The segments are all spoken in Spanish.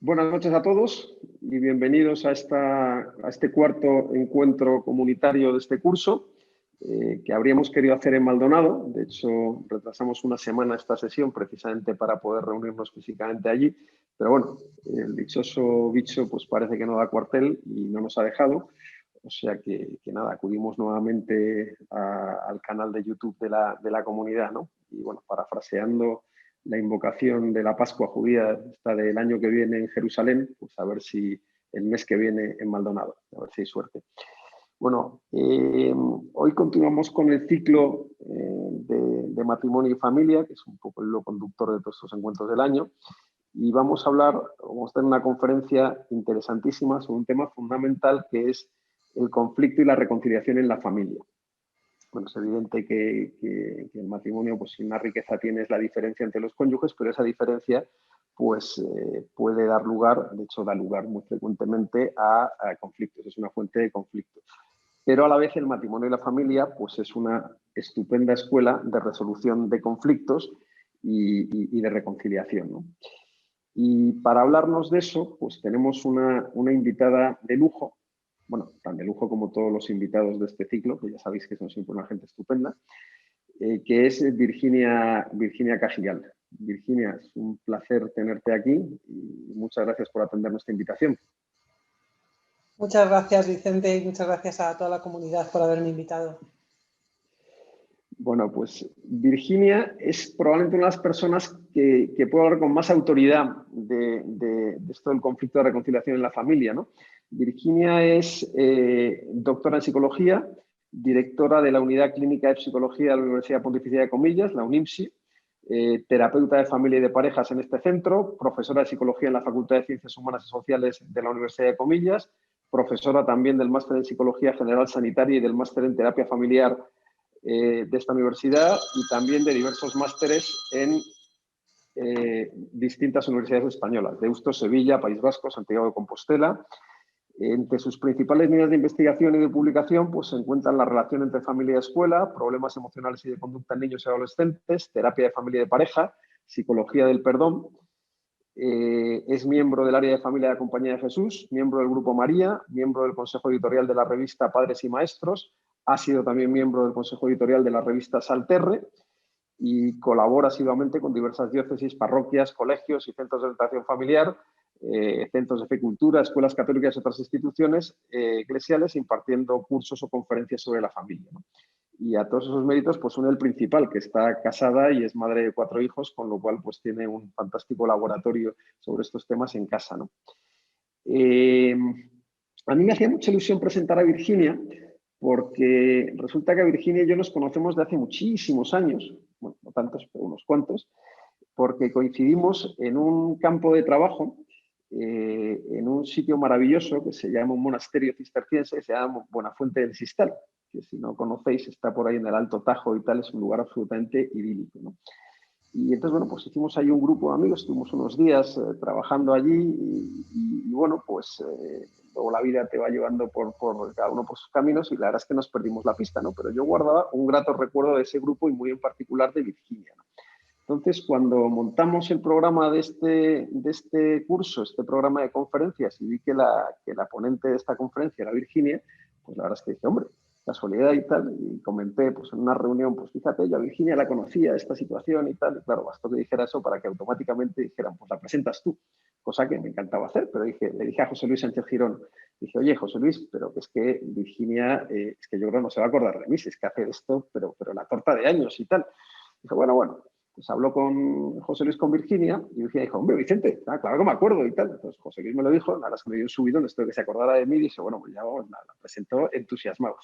Buenas noches a todos y bienvenidos a este cuarto encuentro comunitario de este curso que habríamos querido hacer en Maldonado. De hecho, retrasamos una semana esta sesión precisamente para poder reunirnos físicamente allí. Pero bueno, el dichoso bicho pues parece que no da cuartel y no nos ha dejado. O sea que nada, acudimos nuevamente al canal de YouTube de la comunidad, ¿no? Y bueno, parafraseando la invocación de la Pascua judía, esta del año que viene en Jerusalén, pues a ver si el mes que viene en Maldonado, a ver si hay suerte. Bueno, hoy continuamos con el ciclo de matrimonio y familia, que es un poco el hilo conductor de todos estos encuentros del año, y vamos a tener una conferencia interesantísima sobre un tema fundamental que es el conflicto y la reconciliación en la familia. Bueno, es evidente que el matrimonio, pues si una riqueza tiene es la diferencia entre los cónyuges, pero esa diferencia pues puede dar lugar, de hecho da lugar muy frecuentemente a conflictos, es una fuente de conflictos. Pero a la vez el matrimonio y la familia pues es una estupenda escuela de resolución de conflictos y de reconciliación, ¿no? Y para hablarnos de eso, pues tenemos una invitada de lujo, bueno, tan de lujo como todos los invitados de este ciclo, que ya sabéis que son siempre una gente estupenda, que es Virginia Cajigal. Virginia, es un placer tenerte aquí y muchas gracias por atender nuestra invitación. Muchas gracias, Vicente, y muchas gracias a toda la comunidad por haberme invitado. Bueno, pues Virginia es probablemente una de las personas que puedo hablar con más autoridad de esto del conflicto de reconciliación en la familia, ¿no? Virginia es doctora en psicología, directora de la Unidad Clínica de Psicología de la Universidad Pontificia de Comillas, la UNIMSI, terapeuta de familia y de parejas en este centro, profesora de psicología en la Facultad de Ciencias Humanas y Sociales de la Universidad de Comillas, profesora también del máster en Psicología General Sanitaria y del máster en Terapia Familiar de esta universidad y también de diversos másteres en distintas universidades españolas, Deusto, Sevilla, País Vasco, Santiago de Compostela. Entre sus principales líneas de investigación y de publicación pues, se encuentran la relación entre familia y escuela, problemas emocionales y de conducta en niños y adolescentes, terapia de familia y de pareja, psicología del perdón. Es miembro del área de familia de la Compañía de Jesús, miembro del Grupo María, miembro del Consejo Editorial de la revista Padres y Maestros, ha sido también miembro del Consejo Editorial de la revista Salterre y colabora asiduamente con diversas diócesis, parroquias, colegios y centros de orientación familiar, centros de fe y cultura, escuelas católicas y otras instituciones eclesiales impartiendo cursos o conferencias sobre la familia, ¿no? Y a todos esos méritos, pues une el principal, que está casada y es madre de 4 hijos, con lo cual pues tiene un fantástico laboratorio sobre estos temas en casa, ¿no? A mí me hacía mucha ilusión presentar a Virginia, porque resulta que a Virginia y yo nos conocemos de hace muchísimos años, bueno, no tantos, pero unos cuantos, porque coincidimos en un campo de trabajo, en un sitio maravilloso que se llama un monasterio cisterciense, que se llama Buenafuente del Sistal, que si no conocéis está por ahí en el Alto Tajo y tal, es un lugar absolutamente idílico, ¿no? Y entonces, bueno, pues hicimos ahí un grupo de amigos, estuvimos unos días trabajando allí y bueno, pues luego la vida te va llevando por cada uno por sus caminos y la verdad es que nos perdimos la pista, ¿no? Pero yo guardaba un grato recuerdo de ese grupo y muy en particular de Virginia, ¿no? Entonces, cuando montamos el programa de este curso, este programa de conferencias, y vi que la ponente de esta conferencia era Virginia, pues la verdad es que dije, hombre, casualidad y tal, y comenté pues en una reunión, pues fíjate, yo a Virginia la conocía, esta situación y tal, y claro, bastó que dijera eso para que automáticamente dijeran, pues la presentas tú, cosa que me encantaba hacer, pero le dije a José Luis Sánchez Girón, dije, oye, José Luis, pero que es que Virginia, es que yo creo no se va a acordar de mí, si es que hace esto, pero la torta de años y tal. Dije, bueno, pues habló con José Luis con Virginia y Virginia dijo, hombre, Vicente, claro que me acuerdo y tal. Entonces José Luis me lo dijo, nada, es que me dio un subidón, esto de que se acordara de mí, y dije, bueno, pues ya vamos, nada, la presentó entusiasmado.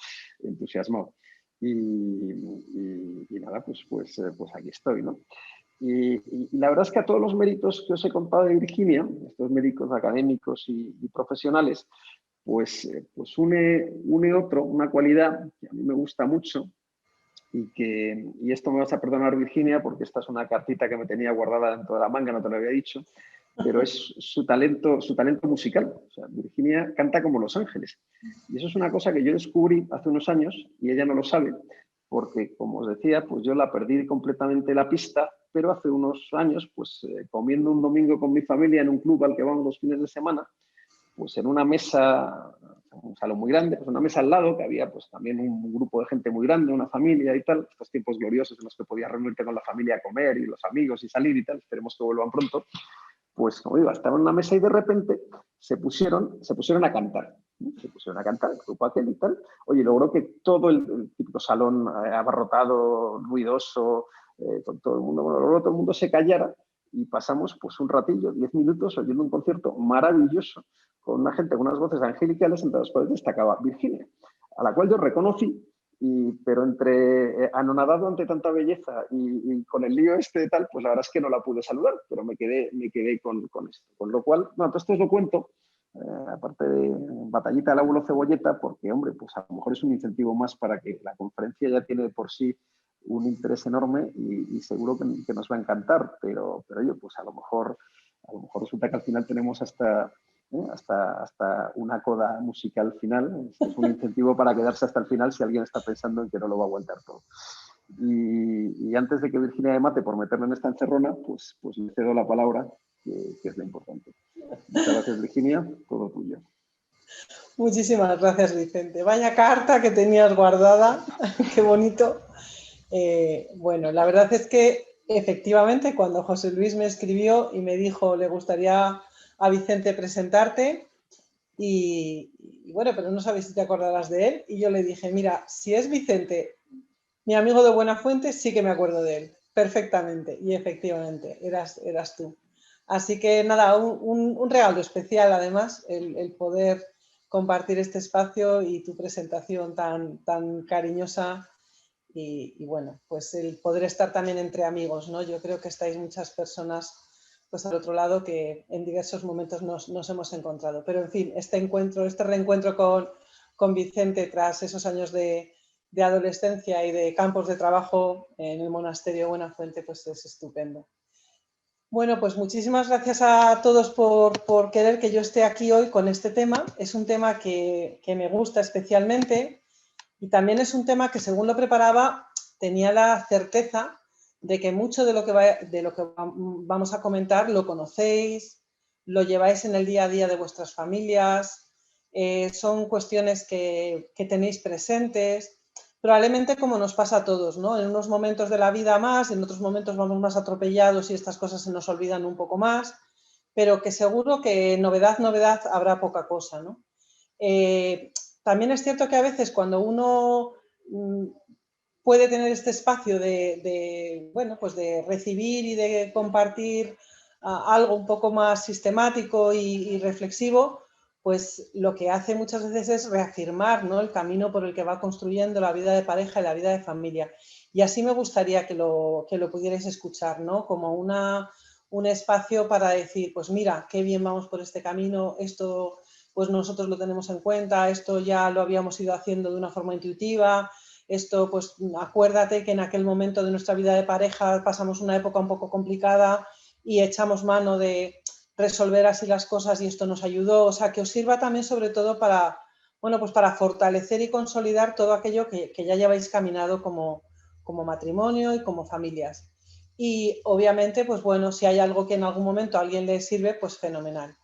Y nada, pues aquí estoy, ¿no? Y la verdad es que a todos los méritos que os he contado de Virginia, estos méritos académicos y profesionales, pues une otro, una cualidad que a mí me gusta mucho, y esto me vas a perdonar, Virginia, porque esta es una cartita que me tenía guardada dentro de la manga, no te lo había dicho, pero es su talento musical. O sea, Virginia canta como Los Ángeles. Y eso es una cosa que yo descubrí hace unos años, y ella no lo sabe, porque, como os decía, pues yo la perdí completamente la pista, pero hace unos años, pues comiendo un domingo con mi familia en un club al que vamos los fines de semana, pues en una mesa, un salón muy grande, pues una mesa al lado, que había pues también un grupo de gente muy grande, una familia y tal, estos tiempos gloriosos en los que podías reunirte con la familia a comer y los amigos y salir y tal, esperemos que vuelvan pronto. Pues como digo, estaban en una mesa y de repente se pusieron a cantar. Se pusieron a cantar, el grupo aquel y tal. Oye, logró que todo el típico salón abarrotado, ruidoso, con todo el mundo, bueno, logró todo el mundo se callara y pasamos pues un ratillo, 10 minutos, oyendo un concierto maravilloso con una gente con unas voces angelicales, entre las cuales destacaba Virginia, a la cual yo reconocí. Pero entre anonadado ante tanta belleza y con el lío este de tal, pues la verdad es que no la pude saludar, pero me quedé con esto. Con lo cual, no, esto os lo cuento, aparte de batallita del abuelo cebolleta, porque, hombre, pues a lo mejor es un incentivo más para que la conferencia ya tiene por sí un interés enorme y seguro que nos va a encantar, pero oye, pues a lo mejor resulta que al final tenemos hasta una coda musical final. Es un incentivo para quedarse hasta el final si alguien está pensando en que no lo va a aguantar todo. Y antes de que Virginia me mate por meterme en esta encerrona, pues le cedo la palabra, que es lo importante. Muchas gracias, Virginia, todo tuyo. Muchísimas gracias, Vicente. Vaya carta que tenías guardada, qué bonito. Bueno, la verdad es que efectivamente cuando José Luis me escribió y me dijo le gustaría a Vicente presentarte y bueno, pero no sabes si te acordarás de él, y yo le dije, mira, si es Vicente, mi amigo de Buenafuente, sí que me acuerdo de él, perfectamente, y efectivamente, eras tú. Así que nada, un regalo especial además, el poder compartir este espacio y tu presentación tan cariñosa y bueno, pues el poder estar también entre amigos, ¿no? Yo creo que estáis muchas personas pues al otro lado que en diversos momentos nos hemos encontrado. Pero en fin, este reencuentro con Vicente tras esos años de adolescencia y de campos de trabajo en el monasterio Buenafuente, pues es estupendo. Bueno, pues muchísimas gracias a todos por querer que yo esté aquí hoy con este tema. Es un tema que me gusta especialmente y también es un tema que, según lo preparaba, tenía la certeza de que mucho de lo que vamos a comentar lo conocéis, lo lleváis en el día a día de vuestras familias, son cuestiones que tenéis presentes, probablemente como nos pasa a todos, ¿no? En unos momentos de la vida más, en otros momentos vamos más atropellados y estas cosas se nos olvidan un poco más, pero que seguro que novedad habrá poca cosa, ¿no? También es cierto que a veces cuando uno puede tener este espacio bueno, pues de recibir y de compartir algo un poco más sistemático y reflexivo, pues lo que hace muchas veces es reafirmar, ¿no?, el camino por el que va construyendo la vida de pareja y la vida de familia. Y así me gustaría que lo pudierais escuchar, ¿no?, como un espacio para decir, pues mira, qué bien vamos por este camino, esto pues nosotros lo tenemos en cuenta, esto ya lo habíamos ido haciendo de una forma intuitiva, esto pues acuérdate que en aquel momento de nuestra vida de pareja pasamos una época un poco complicada y echamos mano de resolver así las cosas y esto nos ayudó. O sea, que os sirva también sobre todo para, bueno, pues para fortalecer y consolidar todo aquello que ya lleváis caminado como matrimonio y como familias. Y obviamente, pues bueno, si hay algo que en algún momento a alguien le sirve, pues fenomenal.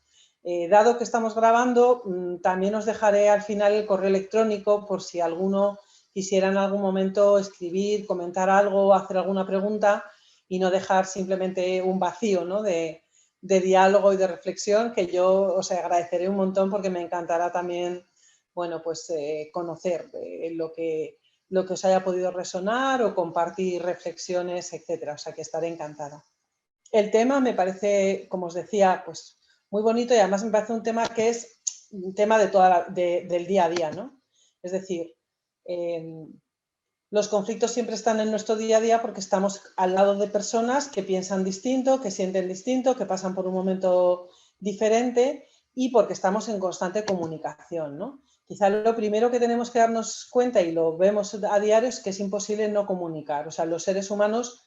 Dado que estamos grabando, también os dejaré al final el correo electrónico por si alguno quisiera en algún momento escribir, comentar algo, hacer alguna pregunta y no dejar simplemente un vacío, ¿no?, de diálogo y de reflexión, que yo os agradeceré un montón porque me encantará también, bueno, pues conocer lo que os haya podido resonar o compartir reflexiones, etcétera. O sea, que estaré encantada. El tema me parece, como os decía, pues muy bonito y además me parece un tema que es un tema del día a día, ¿no? Es decir, los conflictos siempre están en nuestro día a día porque estamos al lado de personas que piensan distinto, que sienten distinto, que pasan por un momento diferente y porque estamos en constante comunicación, ¿no? Quizá lo primero que tenemos que darnos cuenta, y lo vemos a diario, es que es imposible no comunicar. O sea, los seres humanos,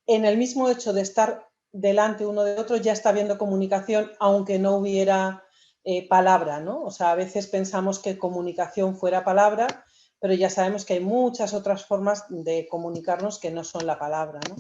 en el mismo hecho de estar delante uno de otro, ya está habiendo comunicación, aunque no hubiera palabra, ¿no? O sea, a veces pensamos que comunicación fuera palabra, pero ya sabemos que hay muchas otras formas de comunicarnos que no son la palabra, ¿no?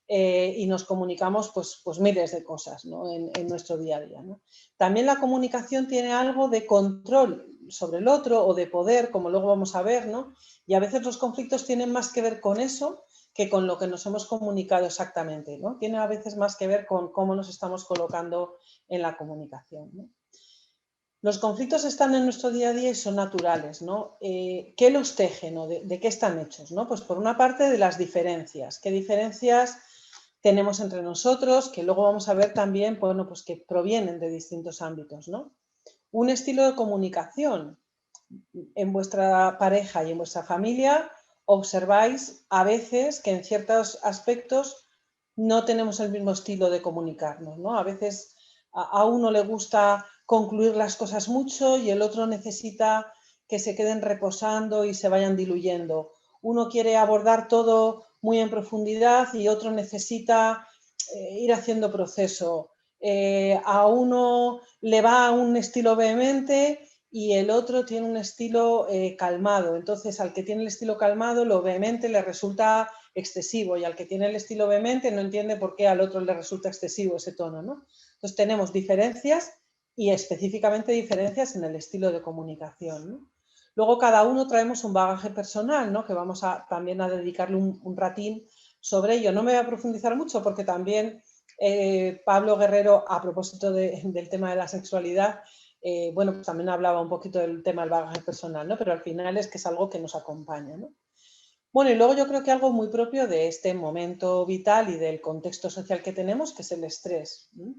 Y nos comunicamos pues miles de cosas, ¿no? en nuestro día a día, ¿no? También la comunicación tiene algo de control sobre el otro o de poder, como luego vamos a ver, ¿no? Y a veces los conflictos tienen más que ver con eso que con lo que nos hemos comunicado exactamente, ¿no? Tiene a veces más que ver con cómo nos estamos colocando en la comunicación, ¿no? Los conflictos están en nuestro día a día y son naturales, ¿no? ¿Qué los teje, ¿no? ¿De qué están hechos, ¿no? Pues por una parte de las diferencias. ¿Qué diferencias tenemos entre nosotros? Que luego vamos a ver también, bueno, pues que provienen de distintos ámbitos, ¿no? Un estilo de comunicación. En vuestra pareja y en vuestra familia observáis a veces que en ciertos aspectos no tenemos el mismo estilo de comunicarnos, ¿no? A veces a uno le gusta concluir las cosas mucho y el otro necesita que se queden reposando y se vayan diluyendo. Uno quiere abordar todo muy en profundidad y otro necesita ir haciendo proceso. A uno le va un estilo vehemente y el otro tiene un estilo calmado. Entonces, al que tiene el estilo calmado, lo vehemente le resulta excesivo y al que tiene el estilo vehemente no entiende por qué al otro le resulta excesivo ese tono, ¿no? Entonces, tenemos diferencias y específicamente diferencias en el estilo de comunicación, ¿no? Luego, cada uno traemos un bagaje personal, ¿no? Que vamos también a dedicarle un ratín sobre ello. No me voy a profundizar mucho porque también Pablo Guerrero, a propósito del tema de la sexualidad, bueno, pues también hablaba un poquito del tema del bagaje personal, ¿no? Pero al final es que es algo que nos acompaña, ¿no? Bueno, y luego yo creo que algo muy propio de este momento vital y del contexto social que tenemos, que es el estrés, ¿no?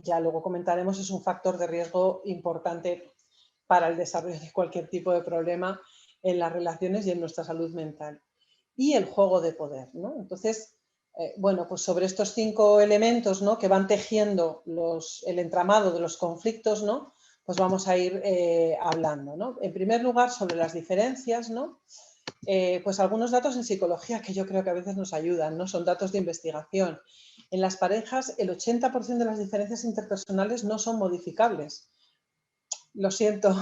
Ya luego comentaremos, es un factor de riesgo importante para el desarrollo de cualquier tipo de problema en las relaciones y en nuestra salud mental. Y el juego de poder, ¿no? Entonces, bueno, pues sobre estos 5 elementos, ¿no? Que van tejiendo el entramado de los conflictos, ¿no? Pues vamos a ir hablando, ¿no? En primer lugar, sobre las diferencias, ¿no? Pues algunos datos en psicología que yo creo que a veces nos ayudan, ¿no? Son datos de investigación. En las parejas, el 80% de las diferencias interpersonales no son modificables. Lo siento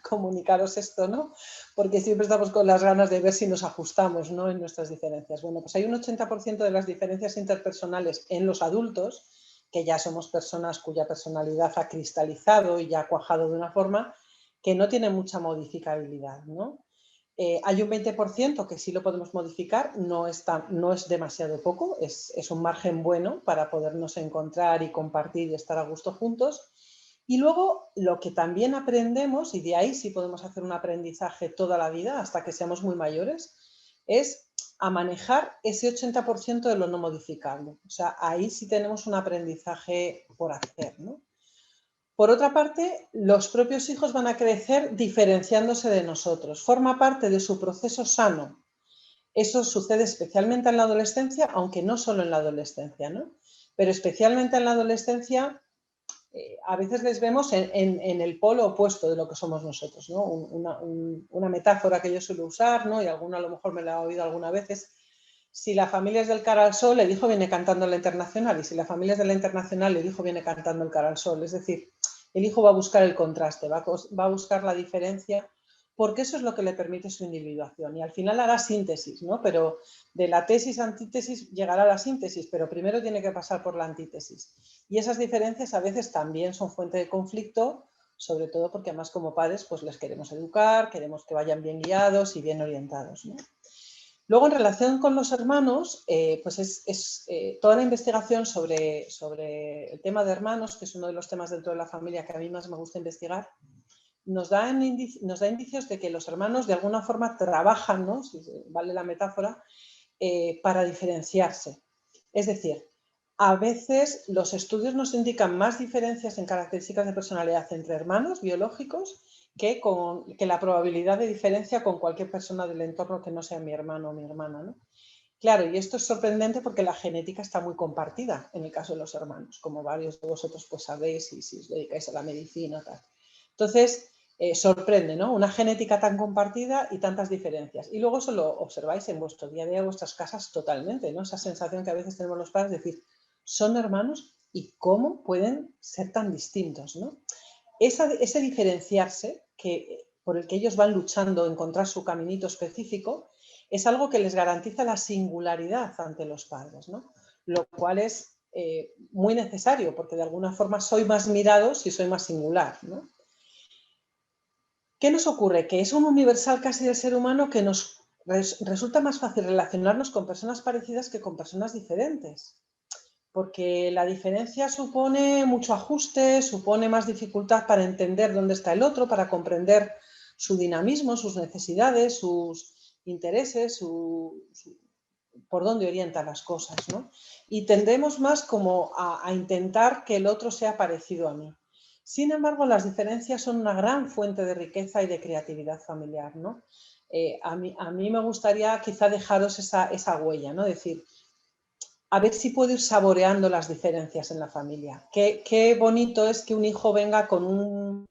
comunicaros esto, ¿no? Porque siempre estamos con las ganas de ver si nos ajustamos, ¿no? En nuestras diferencias. Bueno, pues hay un 80% de las diferencias interpersonales en los adultos, que ya somos personas cuya personalidad ha cristalizado y ya ha cuajado de una forma, que no tiene mucha modificabilidad, ¿no? Hay un 20% que sí lo podemos modificar, no es demasiado poco, es un margen bueno para podernos encontrar y compartir y estar a gusto juntos. Y luego lo que también aprendemos, y de ahí sí podemos hacer un aprendizaje toda la vida hasta que seamos muy mayores, es a manejar ese 80% de lo no modificable. O sea, ahí sí tenemos un aprendizaje por hacer, ¿no? Por otra parte, los propios hijos van a crecer diferenciándose de nosotros. Forma parte de su proceso sano. Eso sucede especialmente en la adolescencia, aunque no solo en la adolescencia, ¿no? Pero especialmente en la adolescencia, a veces les vemos en el polo opuesto de lo que somos nosotros, ¿no? Una metáfora que yo suelo usar, ¿no? Y alguna a lo mejor me la he oído alguna vez, es si la familia es del Cara al Sol, el hijo viene cantando la Internacional, y si la familia es de la Internacional, el hijo viene cantando el Cara al Sol. Es decir, el hijo va a buscar el contraste, va a buscar la diferencia, porque eso es lo que le permite su individuación. Y al final hará síntesis, ¿no? Pero de la tesis a antítesis llegará a la síntesis, pero primero tiene que pasar por la antítesis. Y esas diferencias a veces también son fuente de conflicto, sobre todo porque además como padres pues les queremos educar, queremos que vayan bien guiados y bien orientados, ¿no? Luego, en relación con los hermanos, pues es toda la investigación sobre el tema de hermanos, que es uno de los temas dentro de la familia que a mí más me gusta investigar, nos da indicios de que los hermanos de alguna forma trabajan, ¿no? Si vale la metáfora, para diferenciarse. Es decir, a veces los estudios nos indican más diferencias en características de personalidad entre hermanos biológicos que la probabilidad de diferencia con cualquier persona del entorno que no sea mi hermano o mi hermana, ¿no? Claro, y esto es sorprendente porque la genética está muy compartida en el caso de los hermanos, como varios de vosotros pues sabéis y si os dedicáis a la medicina, tal. Entonces, sorprende, ¿no? Una genética tan compartida y tantas diferencias. Y luego eso lo observáis en vuestro día a día, en vuestras casas totalmente, ¿no? Esa sensación que a veces tenemos los padres de decir, son hermanos y cómo pueden ser tan distintos, ¿no? Ese diferenciarse, que por el que ellos van luchando a encontrar su caminito específico, es algo que les garantiza la singularidad ante los padres, ¿no? Lo cual es muy necesario, porque de alguna forma soy más mirado si soy más singular, ¿no? ¿Qué nos ocurre? Que es un universal casi del ser humano que nos resulta más fácil relacionarnos con personas parecidas que con personas diferentes, porque la diferencia supone mucho ajuste, supone más dificultad para entender dónde está el otro, para comprender su dinamismo, sus necesidades, sus intereses, por dónde orientan las cosas, ¿no? Y tendemos más como a intentar que el otro sea parecido a mí. Sin embargo, las diferencias son una gran fuente de riqueza y de creatividad familiar, ¿no? A mí me gustaría quizá dejaros esa huella, ¿no? Decir, a ver si puedo ir saboreando las diferencias en la familia. Qué bonito es que un hijo venga con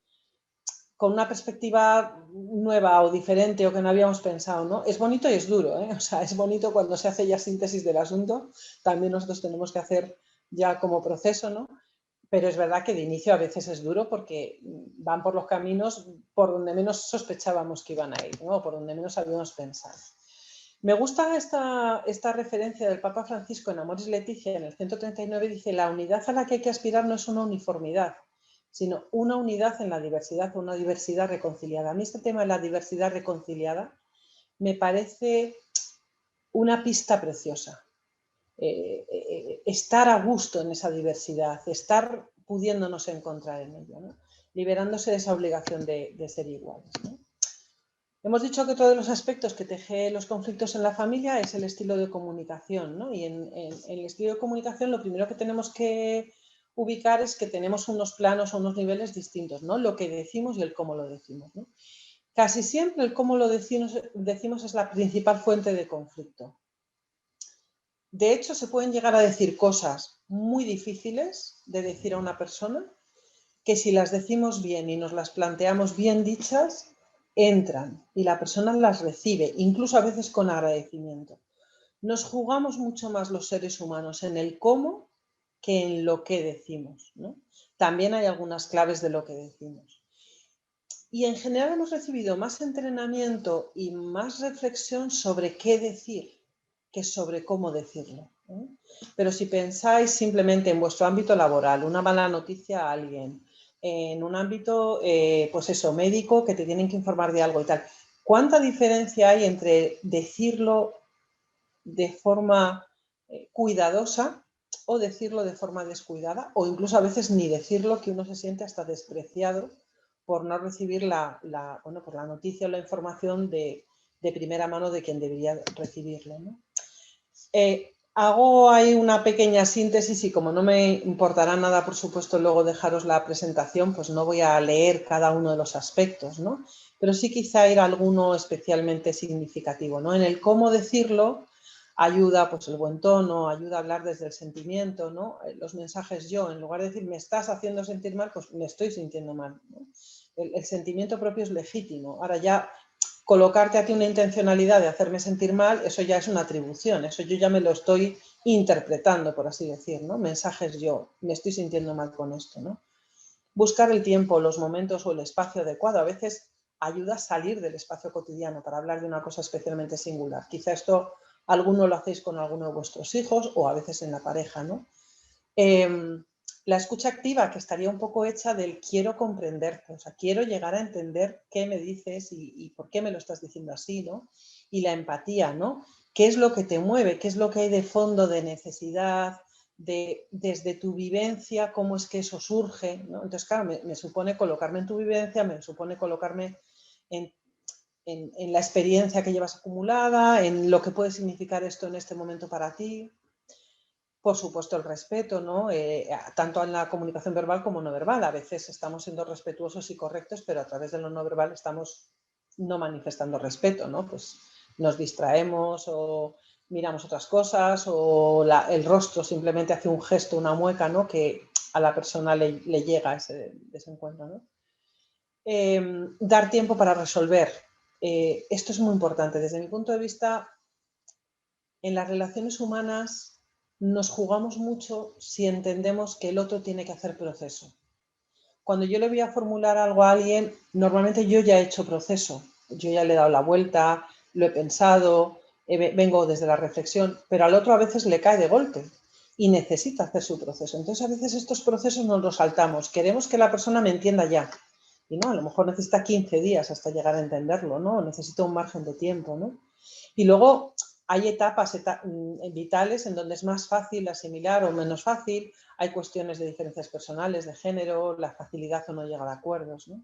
una perspectiva nueva o diferente o que no habíamos pensado, ¿no? Es bonito y es duro, ¿eh? O sea, es bonito cuando se hace ya síntesis del asunto, también nosotros tenemos que hacer ya como proceso, ¿no? Pero es verdad que de inicio a veces es duro porque van por los caminos por donde menos sospechábamos que iban a ir, ¿no? Por donde menos habíamos pensado. Me gusta esta referencia del Papa Francisco en Amoris Laetitia, en el 139, dice: la unidad a la que hay que aspirar no es una uniformidad, sino una unidad en la diversidad, una diversidad reconciliada. A mí este tema de la diversidad reconciliada me parece una pista preciosa. Estar a gusto en esa diversidad, estar pudiéndonos encontrar en ello, ¿no? Liberándose de esa obligación de ser iguales, ¿no? Hemos dicho que otro de los aspectos que teje los conflictos en la familia es el estilo de comunicación, ¿no? Y en el estilo de comunicación lo primero que tenemos que ubicar es que tenemos unos planos o unos niveles distintos, ¿no? Lo que decimos y el cómo lo decimos, ¿no? Casi siempre el cómo lo decimos es la principal fuente de conflicto. De hecho, se pueden llegar a decir cosas muy difíciles de decir a una persona que si las decimos bien y nos las planteamos bien dichas, entran y la persona las recibe, incluso a veces con agradecimiento. Nos jugamos mucho más los seres humanos en el cómo que en lo que decimos, ¿no? También hay algunas claves de lo que decimos. Y en general hemos recibido más entrenamiento y más reflexión sobre qué decir que sobre cómo decirlo, ¿eh? Pero si pensáis simplemente en vuestro ámbito laboral, una mala noticia a alguien, en un ámbito, pues eso, médico, que te tienen que informar de algo y tal, ¿cuánta diferencia hay entre decirlo de forma cuidadosa o decirlo de forma descuidada, o incluso a veces ni decirlo, que uno se siente hasta despreciado por no recibir por la noticia o la información de primera mano de quien debería recibirlo, ¿no? Hago ahí una pequeña síntesis y como no me importará nada, por supuesto, luego dejaros la presentación, pues no voy a leer cada uno de los aspectos, ¿no? Pero sí quizá ir a alguno especialmente significativo, ¿no? En el cómo decirlo ayuda pues el buen tono, ayuda a hablar desde el sentimiento, ¿no? Los mensajes yo, en lugar de decir me estás haciendo sentir mal, pues me estoy sintiendo mal, ¿no? El sentimiento propio es legítimo. Ahora ya colocarte a ti una intencionalidad de hacerme sentir mal, eso ya es una atribución, eso yo ya me lo estoy interpretando, por así decir, ¿no? Mensajes yo, me estoy sintiendo mal con esto, ¿no? Buscar el tiempo, los momentos o el espacio adecuado, a veces ayuda a salir del espacio cotidiano para hablar de una cosa especialmente singular. Quizá esto alguno lo hacéis con alguno de vuestros hijos o a veces en la pareja, ¿no? La escucha activa, que estaría un poco hecha del quiero comprenderte, o sea, quiero llegar a entender qué me dices y por qué me lo estás diciendo así, ¿no? Y la empatía, ¿no? ¿Qué es lo que te mueve? ¿Qué es lo que hay de fondo de necesidad? Desde tu vivencia, cómo es que eso surge, ¿no? Entonces, claro, me supone colocarme en tu vivencia, me supone colocarme en la experiencia que llevas acumulada, en lo que puede significar esto en este momento para ti. Por supuesto, el respeto, ¿no? Tanto en la comunicación verbal como no verbal. A veces estamos siendo respetuosos y correctos, pero a través de lo no verbal estamos no manifestando respeto, ¿no? Pues nos distraemos o miramos otras cosas o el rostro simplemente hace un gesto, una mueca, ¿no? Que a la persona le llega ese encuentro, ¿no? Dar tiempo para resolver. Esto es muy importante. Desde mi punto de vista, en las relaciones humanas nos jugamos mucho si entendemos que el otro tiene que hacer proceso. cuando yo le voy a formular algo a alguien, normalmente yo ya he hecho proceso, yo ya le he dado la vuelta, lo he pensado, vengo desde la reflexión, pero al otro a veces le cae de golpe y necesita hacer su proceso. Entonces a veces estos procesos nos los saltamos, queremos que la persona me entienda ya. Y no, a lo mejor necesita 15 días hasta llegar a entenderlo, ¿no? Necesita un margen de tiempo, ¿no? Y luego hay etapas vitales en donde es más fácil asimilar o menos fácil. Hay cuestiones de diferencias personales, de género, la facilidad o no llega a acuerdos, ¿no?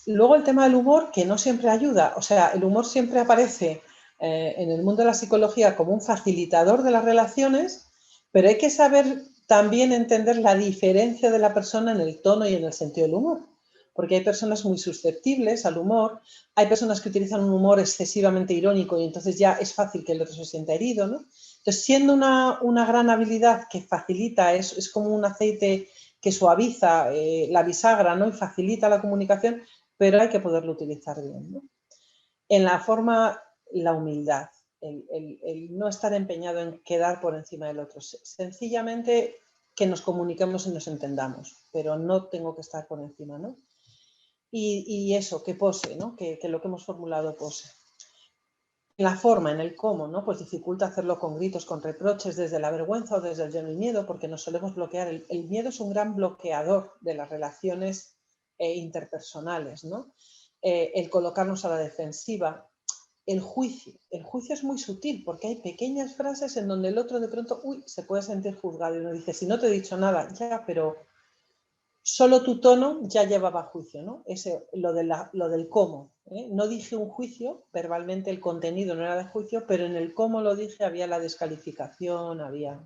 Luego el tema del humor, que no siempre ayuda. O sea, el humor siempre aparece en el mundo de la psicología como un facilitador de las relaciones, pero hay que saber también entender la diferencia de la persona en el tono y en el sentido del humor. Porque hay personas muy susceptibles al humor, hay personas que utilizan un humor excesivamente irónico y entonces ya es fácil que el otro se sienta herido, ¿no? Entonces, siendo una gran habilidad que facilita, es como un aceite que suaviza la bisagra, ¿no? Y facilita la comunicación, pero hay que poderlo utilizar bien, ¿no? En la forma, la humildad, el no estar empeñado en quedar por encima del otro, sencillamente que nos comuniquemos y nos entendamos, pero no tengo que estar por encima, ¿no? Y eso, que pose, ¿no? Que lo que hemos formulado pose. En la forma, en el cómo, ¿no? Pues dificulta hacerlo con gritos, con reproches, desde la vergüenza o desde el miedo, porque nos solemos bloquear. El miedo es un gran bloqueador de las relaciones interpersonales, ¿no? El colocarnos a la defensiva. El juicio es muy sutil porque hay pequeñas frases en donde el otro de pronto, se puede sentir juzgado y uno dice, si no te he dicho nada, ya, pero solo tu tono ya llevaba juicio, ¿no? Lo del cómo, ¿eh? No dije un juicio, verbalmente el contenido no era de juicio, pero en el cómo lo dije había la descalificación, había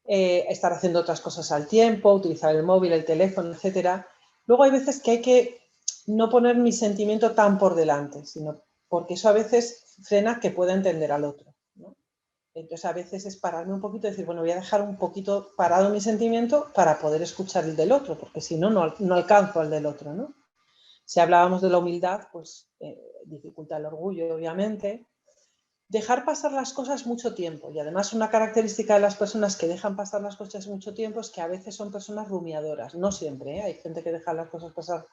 estar haciendo otras cosas al tiempo, utilizar el móvil, el teléfono, etcétera. Luego hay veces que hay que no poner mi sentimiento tan por delante, sino porque eso a veces frena que pueda entender al otro, ¿no? Entonces a veces es pararme un poquito y decir, bueno, voy a dejar un poquito parado mi sentimiento para poder escuchar el del otro, porque si no, no alcanzo al del otro, ¿no? Si hablábamos de la humildad, pues dificulta el orgullo, obviamente. Dejar pasar las cosas mucho tiempo. Y además una característica de las personas que dejan pasar las cosas mucho tiempo es que a veces son personas rumiadoras. No siempre, ¿eh? Hay gente que deja las cosas pasar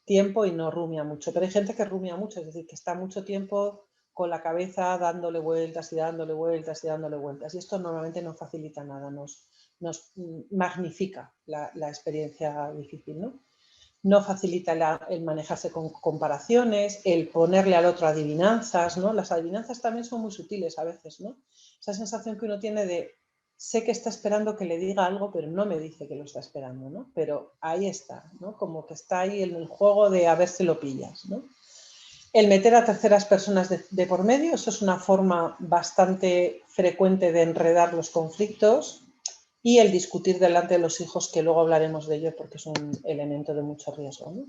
tiempo y no rumia mucho, pero hay gente que rumia mucho, es decir, que está mucho tiempo con la cabeza dándole vueltas y dándole vueltas y dándole vueltas. Y esto normalmente no facilita nada, nos magnifica la experiencia difícil, ¿no? No facilita el manejarse con comparaciones, el ponerle al otro adivinanzas, ¿no? Las adivinanzas también son muy sutiles a veces, ¿no? Esa sensación que uno tiene de sé que está esperando que le diga algo, pero no me dice que lo está esperando, ¿no? Pero ahí está, ¿no? Como que está ahí en el juego de a ver si lo pillas, ¿no? El meter a terceras personas de por medio, eso es una forma bastante frecuente de enredar los conflictos, y el discutir delante de los hijos, que luego hablaremos de ello porque es un elemento de mucho riesgo, ¿no?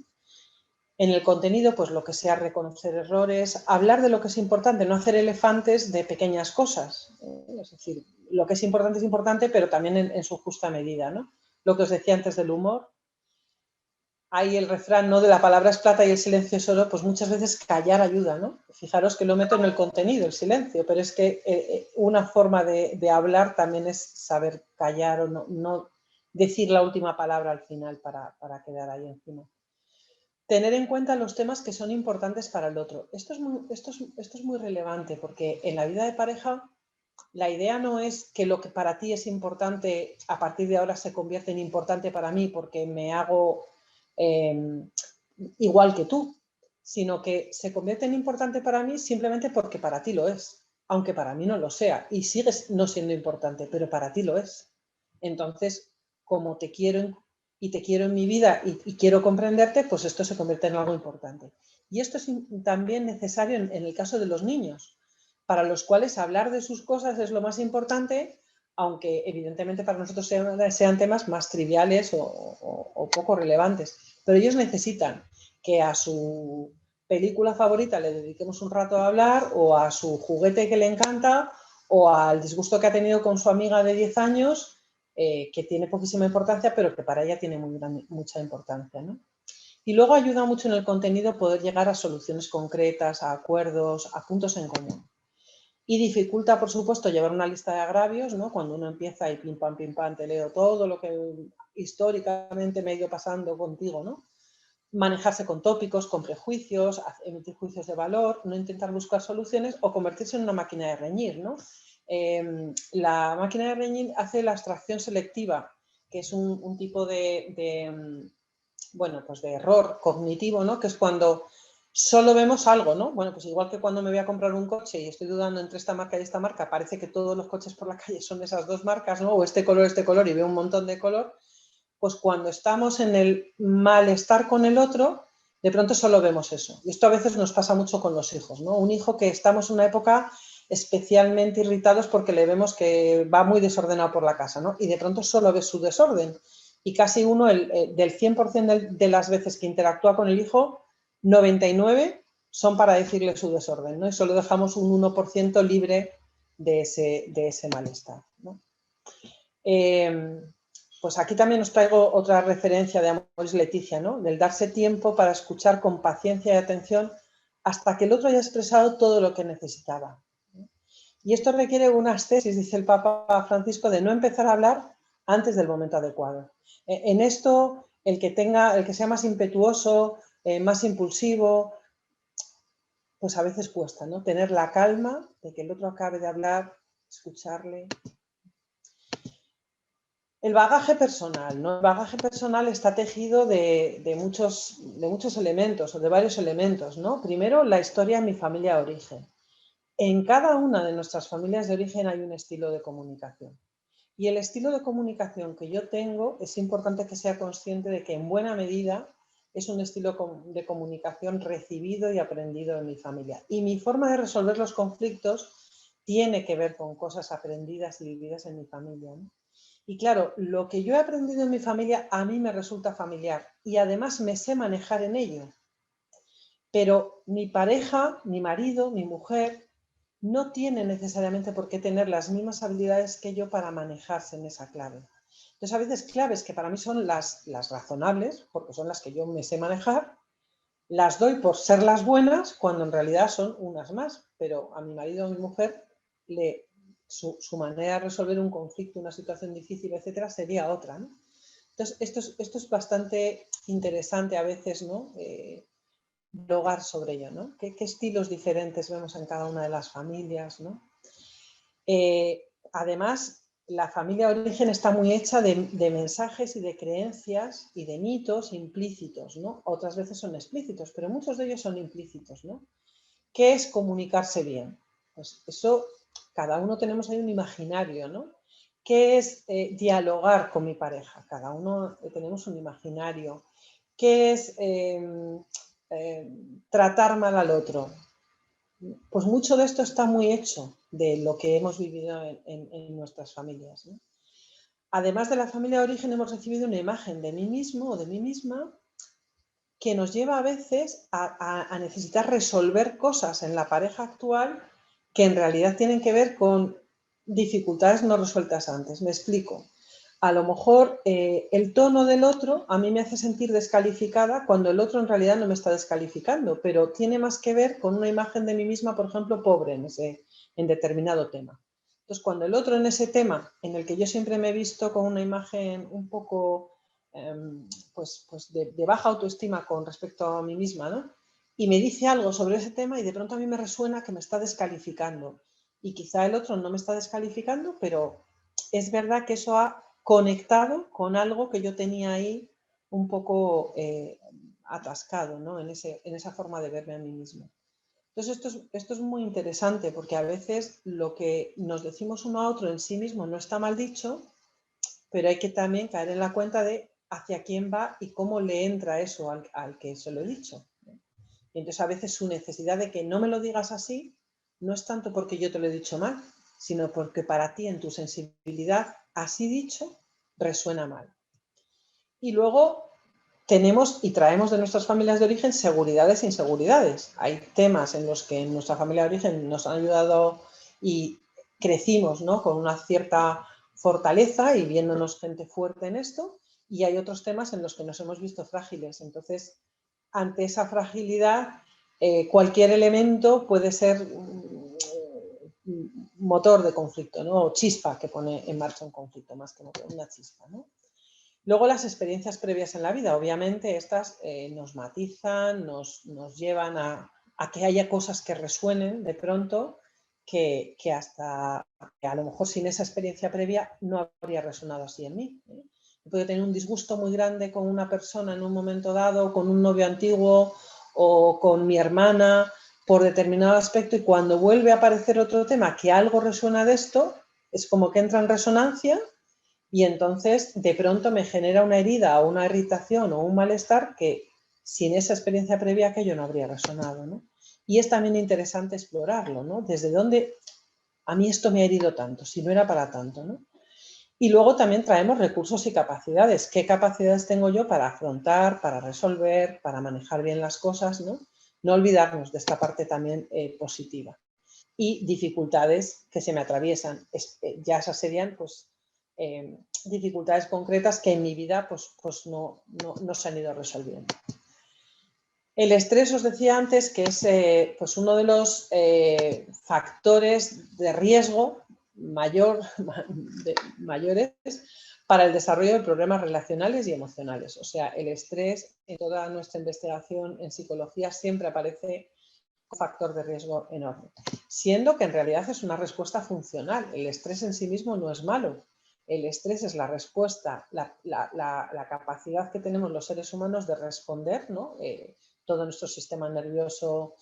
En el contenido, pues lo que sea reconocer errores, hablar de lo que es importante, no hacer elefantes de pequeñas cosas. Es decir, lo que es importante, pero también en su justa medida, ¿no? Lo que os decía antes del humor. Hay el refrán, ¿no? De la palabra es plata y el silencio es oro, pues muchas veces callar ayuda, ¿no? Fijaros que lo meto en el contenido, el silencio, pero es que una forma de hablar también es saber callar o no decir la última palabra al final para quedar ahí encima. Tener en cuenta los temas que son importantes para el otro. Esto es muy relevante porque en la vida de pareja la idea no es que lo que para ti es importante a partir de ahora se convierte en importante para mí porque me hago igual que tú, sino que se convierte en importante para mí simplemente porque para ti lo es, aunque para mí no lo sea, y sigues no siendo importante, pero para ti lo es. Entonces, como te quiero y te quiero en mi vida y quiero comprenderte, pues esto se convierte en algo importante. Y esto es también necesario en el caso de los niños, para los cuales hablar de sus cosas es lo más importante, aunque evidentemente para nosotros sean temas más triviales o poco relevantes. Pero ellos necesitan que a su película favorita le dediquemos un rato a hablar, o a su juguete que le encanta, o al disgusto que ha tenido con su amiga de 10 años, que tiene poquísima importancia, pero que para ella tiene mucha importancia, ¿no? Y luego ayuda mucho en el contenido poder llegar a soluciones concretas, a acuerdos, a puntos en común. Y dificulta, por supuesto, llevar una lista de agravios, ¿no? Cuando uno empieza y pim, pam, te leo todo lo que... históricamente me ha ido pasando contigo, ¿no? Manejarse con tópicos, con prejuicios, emitir juicios de valor, no intentar buscar soluciones o convertirse en una máquina de reñir, ¿no? La máquina de reñir hace la abstracción selectiva, que es un tipo bueno, pues de error cognitivo, ¿no? Que es cuando solo vemos algo, ¿no? Bueno, pues igual que cuando me voy a comprar un coche y estoy dudando entre esta marca y esta marca, parece que todos los coches por la calle son esas dos marcas, ¿no? O este color, y veo un montón de color. Pues cuando estamos en el malestar con el otro, de pronto solo vemos eso. Y esto a veces nos pasa mucho con los hijos, ¿no? Un hijo que estamos en una época especialmente irritados porque le vemos que va muy desordenado por la casa, ¿no? Y de pronto solo ves su desorden. Y casi uno, del 100% de las veces que interactúa con el hijo, 99 son para decirle su desorden, ¿no? Y solo dejamos un 1% libre de ese malestar, ¿no? Pues aquí también os traigo otra referencia de Amoris Laetitia, ¿no? Del darse tiempo para escuchar con paciencia y atención hasta que el otro haya expresado todo lo que necesitaba. Y esto requiere unas tesis, dice el Papa Francisco, de no empezar a hablar antes del momento adecuado. En esto, el que sea más impetuoso, más impulsivo, pues a veces cuesta, ¿no? Tener la calma de que el otro acabe de hablar, escucharle. El bagaje personal, ¿no? El bagaje personal está tejido de muchos elementos o de varios elementos, ¿no? Primero, la historia de mi familia de origen. En cada una de nuestras familias de origen hay un estilo de comunicación. Y el estilo de comunicación que yo tengo es importante que sea consciente de que en buena medida es un estilo de comunicación recibido y aprendido en mi familia. Y mi forma de resolver los conflictos tiene que ver con cosas aprendidas y vividas en mi familia, ¿no? Y claro, lo que yo he aprendido en mi familia a mí me resulta familiar y además me sé manejar en ello. Pero mi pareja, mi marido, mi mujer, no tiene necesariamente por qué tener las mismas habilidades que yo para manejarse en esa clave. Entonces, a veces claves que para mí son las razonables, porque son las que yo me sé manejar, las doy por ser las buenas, cuando en realidad son unas más, pero a mi marido o a mi mujer su manera de resolver un conflicto, una situación difícil, etcétera, sería otra, ¿no? Entonces, esto es bastante interesante a veces, ¿no? Dialogar sobre ello, ¿no? ¿Qué estilos diferentes vemos en cada una de las familias, ¿no? Además, la familia de origen está muy hecha de mensajes y de creencias y de mitos implícitos, ¿no? Otras veces son explícitos, pero muchos de ellos son implícitos, ¿no? ¿Qué es comunicarse bien? Pues eso, cada uno tenemos ahí un imaginario, ¿no? ¿Qué es dialogar con mi pareja? Cada uno tenemos un imaginario. ¿Qué es tratar mal al otro? Pues mucho de esto está muy hecho de lo que hemos vivido en nuestras familias, ¿no? Además de la familia de origen, hemos recibido una imagen de mí mismo o de mí misma que nos lleva a veces a necesitar resolver cosas en la pareja actual que en realidad tienen que ver con dificultades no resueltas antes. Me explico. A lo mejor el tono del otro a mí me hace sentir descalificada cuando el otro en realidad no me está descalificando, pero tiene más que ver con una imagen de mí misma, por ejemplo, pobre en determinado tema. Entonces, cuando el otro en ese tema, en el que yo siempre me he visto con una imagen un poco pues de baja autoestima con respecto a mí misma, ¿no? Y me dice algo sobre ese tema y de pronto a mí me resuena que me está descalificando. Y quizá el otro no me está descalificando, pero es verdad que eso ha conectado con algo que yo tenía ahí un poco atascado, ¿no? En esa forma de verme a mí mismo. Entonces esto es muy interesante porque a veces lo que nos decimos uno a otro en sí mismo no está mal dicho, pero hay que también caer en la cuenta de hacia quién va y cómo le entra eso al que se lo he dicho. Y entonces a veces su necesidad de que no me lo digas así no es tanto porque yo te lo he dicho mal, sino porque para ti en tu sensibilidad así dicho resuena mal. Y luego tenemos y traemos de nuestras familias de origen seguridades e inseguridades. Hay temas en los que en nuestra familia de origen nos han ayudado y crecimos, ¿no? Con una cierta fortaleza y viéndonos gente fuerte en esto, y hay otros temas en los que nos hemos visto frágiles. Entonces, ante esa fragilidad, cualquier elemento puede ser motor de conflicto, ¿no? O chispa que pone en marcha un conflicto, más que motor, una chispa, ¿no? Luego las experiencias previas en la vida, obviamente estas nos matizan, nos llevan a que haya cosas que resuenen de pronto que hasta que a lo mejor sin esa experiencia previa no habría resonado así en mí. He podido tener un disgusto muy grande con una persona en un momento dado, con un novio antiguo o con mi hermana por determinado aspecto, y cuando vuelve a aparecer otro tema que algo resuena de esto, es como que entra en resonancia. Y entonces de pronto me genera una herida o una irritación o un malestar que sin esa experiencia previa aquello no habría resonado, ¿no? Y es también interesante explorarlo, ¿no? Desde dónde a mí esto me ha herido tanto, si no era para tanto, ¿no? Y luego también traemos recursos y capacidades. ¿Qué capacidades tengo yo para afrontar, para resolver, para manejar bien las cosas, ¿no? No olvidarnos de esta parte también positiva. Y dificultades que se me atraviesan. Ya esas serían, pues, dificultades concretas que en mi vida pues no se han ido resolviendo. El estrés, os decía antes, que es pues uno de los factores de riesgo mayores para el desarrollo de problemas relacionales y emocionales. O sea, el estrés en toda nuestra investigación en psicología siempre aparece un factor de riesgo enorme, siendo que en realidad es una respuesta funcional. El estrés en sí mismo no es malo. El estrés es la respuesta, la capacidad que tenemos los seres humanos de responder, ¿no? Todo nuestro sistema nervioso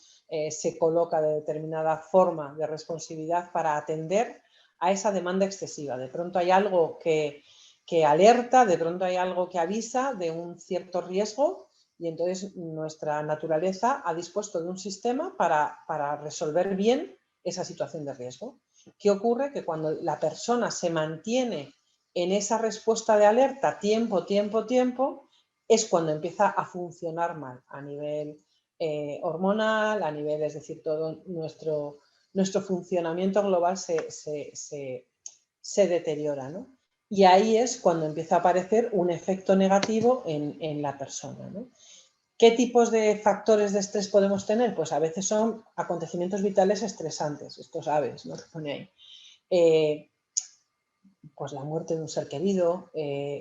se coloca de determinada forma de responsividad para atender a esa demanda excesiva. De pronto hay algo que alerta, de pronto hay algo que avisa de un cierto riesgo, y entonces nuestra naturaleza ha dispuesto de un sistema para resolver bien esa situación de riesgo. ¿Qué ocurre? Que cuando la persona se mantiene en esa respuesta de alerta tiempo, es cuando empieza a funcionar mal a nivel hormonal, a nivel, es decir, todo nuestro funcionamiento global se deteriora, ¿no? Y ahí es cuando empieza a aparecer un efecto negativo en la persona, ¿no? ¿Qué tipos de factores de estrés podemos tener? Pues a veces son acontecimientos vitales estresantes, esto sabes, ¿no? Que pone ahí. Pues la muerte de un ser querido,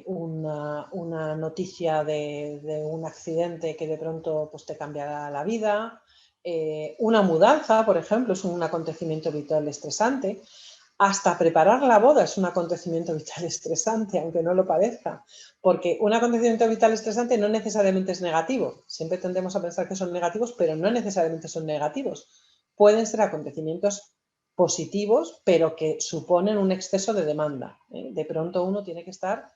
una noticia de un accidente que de pronto pues, te cambiará la vida, una mudanza, por ejemplo, es un acontecimiento vital estresante. Hasta preparar la boda es un acontecimiento vital estresante, aunque no lo parezca, porque un acontecimiento vital estresante no necesariamente es negativo. Siempre tendemos a pensar que son negativos, pero no necesariamente son negativos. Pueden ser acontecimientos positivos, pero que suponen un exceso de demanda. De pronto uno tiene que estar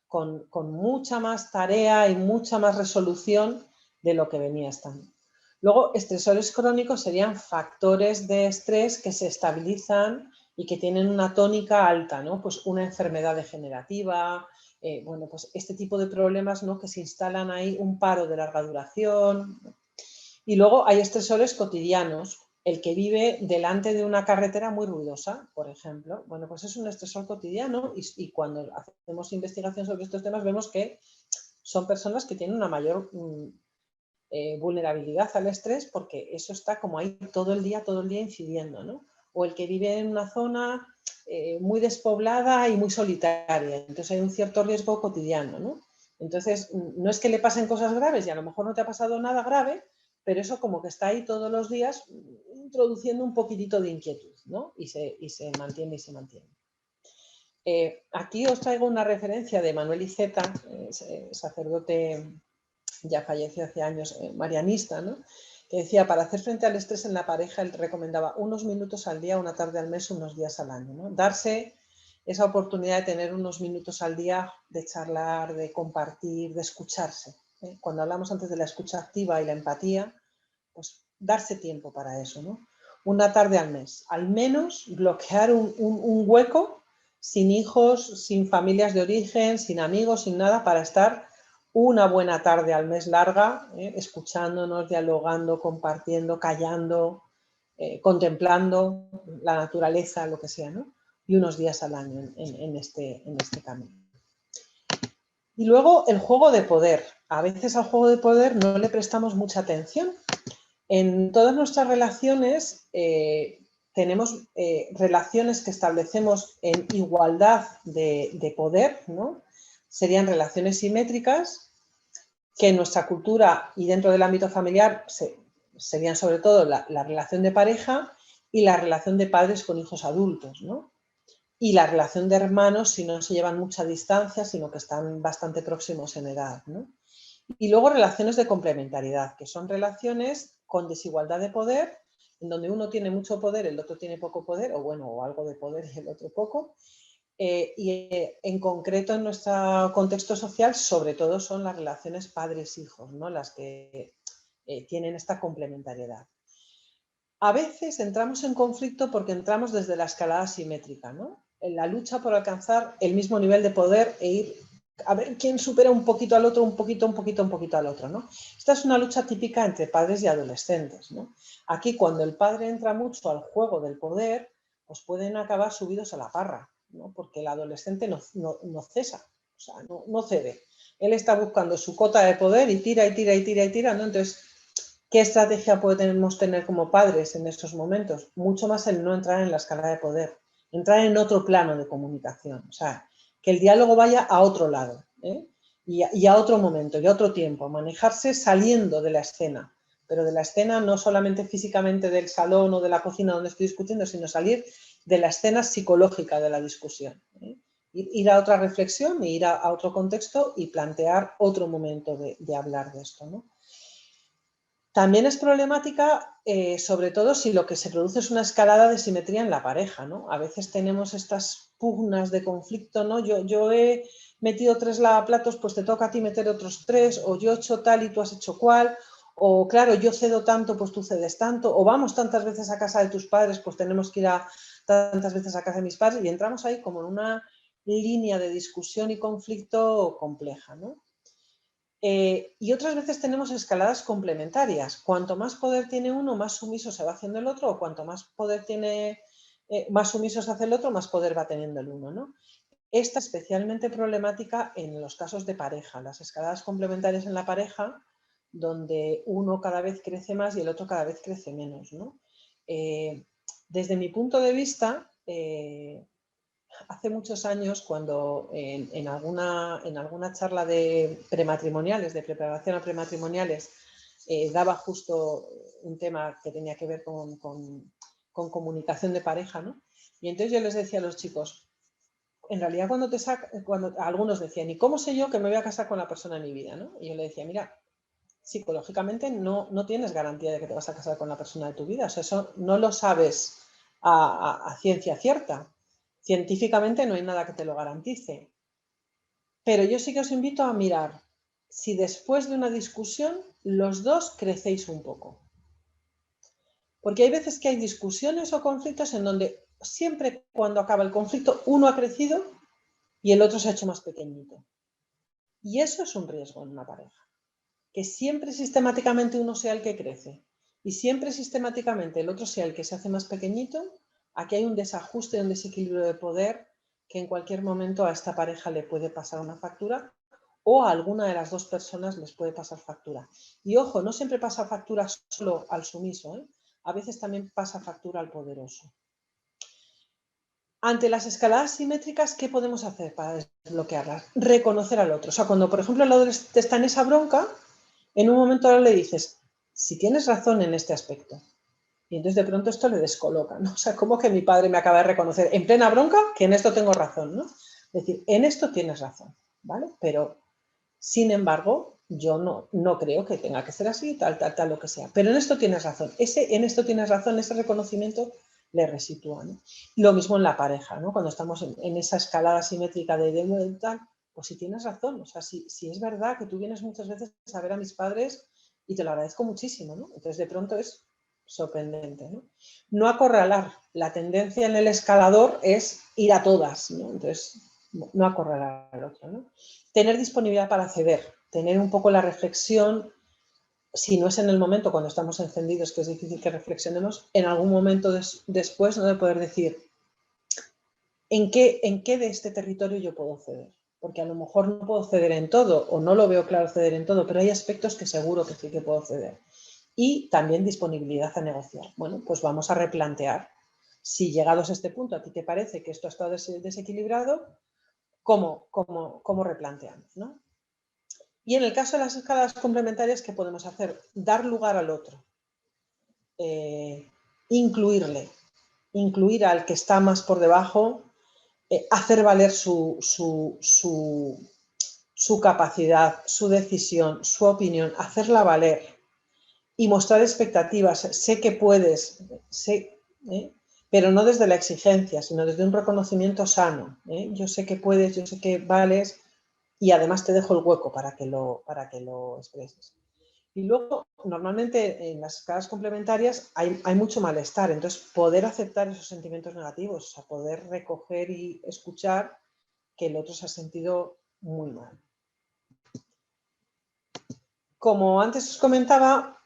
con mucha más tarea y mucha más resolución de lo que venía estando. Luego, estresores crónicos serían factores de estrés que se estabilizan y que tienen una tónica alta, ¿no? Pues una enfermedad degenerativa, bueno, pues este tipo de problemas, ¿no? Que se instalan ahí, un paro de larga duración. Y luego hay estresores cotidianos. El que vive delante de una carretera muy ruidosa, por ejemplo, bueno, pues es un estresor cotidiano, y cuando hacemos investigación sobre estos temas vemos que son personas que tienen una mayor vulnerabilidad al estrés, porque eso está como ahí todo el día incidiendo, ¿no? O el que vive en una zona muy despoblada y muy solitaria, entonces hay un cierto riesgo cotidiano, ¿no? Entonces, no es que le pasen cosas graves y a lo mejor no te ha pasado nada grave, pero eso como que está ahí todos los días introduciendo un poquitito de inquietud, ¿no? Y se mantiene. Aquí os traigo una referencia de Manuel Iceta, sacerdote ya falleció hace años, marianista, ¿no? Que decía, para hacer frente al estrés en la pareja, él recomendaba unos minutos al día, una tarde al mes, unos días al año, ¿no? Darse esa oportunidad de tener unos minutos al día, de charlar, de compartir, de escucharse. Cuando hablamos antes de la escucha activa y la empatía, pues darse tiempo para eso, ¿no? Una tarde al mes. Al menos bloquear un hueco, sin hijos, sin familias de origen, sin amigos, sin nada, para estar una buena tarde al mes larga, escuchándonos, dialogando, compartiendo, callando, contemplando la naturaleza, lo que sea, ¿no? Y unos días al año en este camino. Y luego el juego de poder. A veces al juego de poder no le prestamos mucha atención. En todas nuestras relaciones tenemos relaciones que establecemos en igualdad de poder, ¿no? serían relaciones simétricas que en nuestra cultura y dentro del ámbito familiar serían sobre todo la relación de pareja y la relación de padres con hijos adultos, ¿no? Y la relación de hermanos si no se llevan mucha distancia, sino que están bastante próximos en edad, ¿no? Y luego relaciones de complementariedad, que son relaciones con desigualdad de poder, en donde uno tiene mucho poder, el otro tiene poco poder, o bueno, o algo de poder y el otro poco. En concreto en nuestro contexto social, sobre todo son las relaciones padres-hijos, ¿no? Las que tienen esta complementariedad. A veces entramos en conflicto porque entramos desde la escalada simétrica, ¿no? En la lucha por alcanzar el mismo nivel de poder e ir a ver quién supera un poquito al otro, un poquito al otro, ¿no? Esta es una lucha típica entre padres y adolescentes, ¿no? Aquí, cuando el padre entra mucho al juego del poder, pues pueden acabar subidos a la parra, ¿no? Porque el adolescente no cesa, o sea, no cede. Él está buscando su cota de poder y tira y tira y tira y tira, ¿no? Entonces, ¿qué estrategia podemos tener como padres en estos momentos? Mucho más el no entrar en la escala de poder, entrar en otro plano de comunicación, o sea, que el diálogo vaya a otro lado, ¿eh? y a otro momento, y a otro tiempo, manejarse saliendo de la escena, pero de la escena no solamente físicamente del salón o de la cocina donde estoy discutiendo, sino salir de la escena psicológica de la discusión, ¿eh? Ir a otra reflexión, ir a otro contexto y plantear otro momento de hablar de esto, ¿no? También es problemática, sobre todo si lo que se produce es una escalada de simetría en la pareja, ¿no? A veces tenemos estas pugnas de conflicto, ¿no? Yo he metido 3 lavaplatos, pues te toca a ti meter otros 3, o yo he hecho tal y tú has hecho cual, o claro, yo cedo tanto, pues tú cedes tanto, o vamos tantas veces a casa de tus padres, pues tenemos que ir tantas veces a casa de mis padres, y entramos ahí como en una línea de discusión y conflicto compleja, ¿no? Y otras veces tenemos escaladas complementarias. Cuanto más poder tiene uno, más sumiso se va haciendo el otro, o cuanto más poder tiene, más sumiso se hace el otro, más poder va teniendo el uno, ¿no? Esta es especialmente problemática en los casos de pareja, las escaladas complementarias en la pareja, donde uno cada vez crece más y el otro cada vez crece menos, ¿no? Desde mi punto de vista, hace muchos años, cuando en alguna charla de prematrimoniales, de preparación a prematrimoniales, daba justo un tema que tenía que ver con comunicación de pareja, ¿no? Y entonces yo les decía a los chicos, en realidad cuando algunos decían, ¿y cómo sé yo que me voy a casar con la persona de mi vida, ¿no? Y yo le decía, mira, psicológicamente no tienes garantía de que te vas a casar con la persona de tu vida, o sea, eso no lo sabes a ciencia cierta. Científicamente no hay nada que te lo garantice. Pero yo sí que os invito a mirar si después de una discusión los dos crecéis un poco. Porque hay veces que hay discusiones o conflictos en donde siempre cuando acaba el conflicto uno ha crecido y el otro se ha hecho más pequeñito. Y eso es un riesgo en una pareja. Que siempre sistemáticamente uno sea el que crece y siempre sistemáticamente el otro sea el que se hace más pequeñito, aquí hay un desajuste, un desequilibrio de poder que en cualquier momento a esta pareja le puede pasar una factura o a alguna de las dos personas les puede pasar factura. Y ojo, no siempre pasa factura solo al sumiso, ¿eh? A veces también pasa factura al poderoso. Ante las escaladas simétricas, ¿qué podemos hacer para desbloquearlas? Reconocer al otro. O sea, cuando por ejemplo el adolescente está en esa bronca, en un momento ahora le dices, si tienes razón en este aspecto. Y entonces de pronto esto le descoloca, ¿no? O sea, como que mi padre me acaba de reconocer en plena bronca que en esto tengo razón, ¿no? Es decir, en esto tienes razón, ¿vale? Pero, sin embargo, yo no creo que tenga que ser así, tal, lo que sea. Pero en esto tienes razón. En esto tienes razón, ese reconocimiento le resitúa, ¿no? Lo mismo en la pareja, ¿no? Cuando estamos en esa escalada simétrica de tal, pues si tienes razón, o sea, si es verdad que tú vienes muchas veces a ver a mis padres y te lo agradezco muchísimo, ¿no? Entonces de pronto es sorprendente, ¿no? No acorralar, la tendencia en el escalador es ir a todas, ¿no? Entonces no acorralar al otro, ¿no? Tener disponibilidad para ceder, tener un poco la reflexión, si no es en el momento cuando estamos encendidos, que es difícil que reflexionemos, en algún momento después, ¿no? De poder decir, ¿en qué de este territorio yo puedo ceder? Porque a lo mejor no puedo ceder en todo, o no lo veo claro ceder en todo, pero hay aspectos que seguro que sí que puedo ceder. Y también disponibilidad a negociar. Bueno, pues vamos a replantear. Si llegados a este punto a ti te parece que esto ha estado desequilibrado, cómo replanteamos, ¿no? Y en el caso de las escalas complementarias, ¿qué podemos hacer? Dar lugar al otro, incluir al que está más por debajo, hacer valer su capacidad, su decisión, su opinión, hacerla valer y mostrar expectativas. Sé que puedes, pero no desde la exigencia, sino desde un reconocimiento sano. Yo sé que puedes, yo sé que vales y además te dejo el hueco para que lo expreses. Y luego, normalmente en las escalas complementarias hay mucho malestar, entonces poder aceptar esos sentimientos negativos, o sea, poder recoger y escuchar que el otro se ha sentido muy mal. Como antes os comentaba,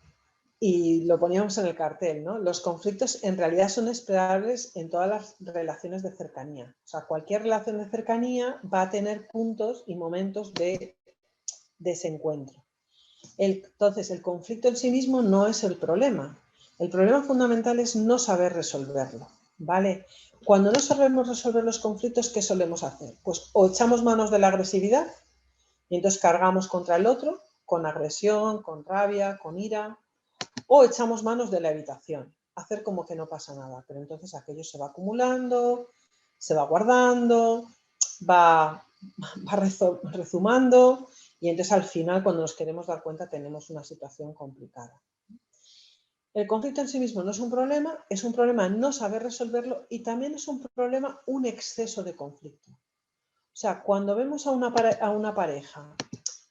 y lo poníamos en el cartel, ¿no? Los conflictos en realidad son esperables en todas las relaciones de cercanía. O sea, cualquier relación de cercanía va a tener puntos y momentos de desencuentro. Entonces, el conflicto en sí mismo no es el problema. El problema fundamental es no saber resolverlo, ¿vale? Cuando no sabemos resolver los conflictos, ¿qué solemos hacer? Pues o echamos manos de la agresividad y entonces cargamos contra el otro con agresión, con rabia, con ira, o echamos manos de la evitación, hacer como que no pasa nada, pero entonces aquello se va acumulando, se va guardando, va rezumando y entonces al final cuando nos queremos dar cuenta tenemos una situación complicada. El conflicto en sí mismo no es un problema no saber resolverlo y también es un problema un exceso de conflicto. O sea, cuando vemos a una pareja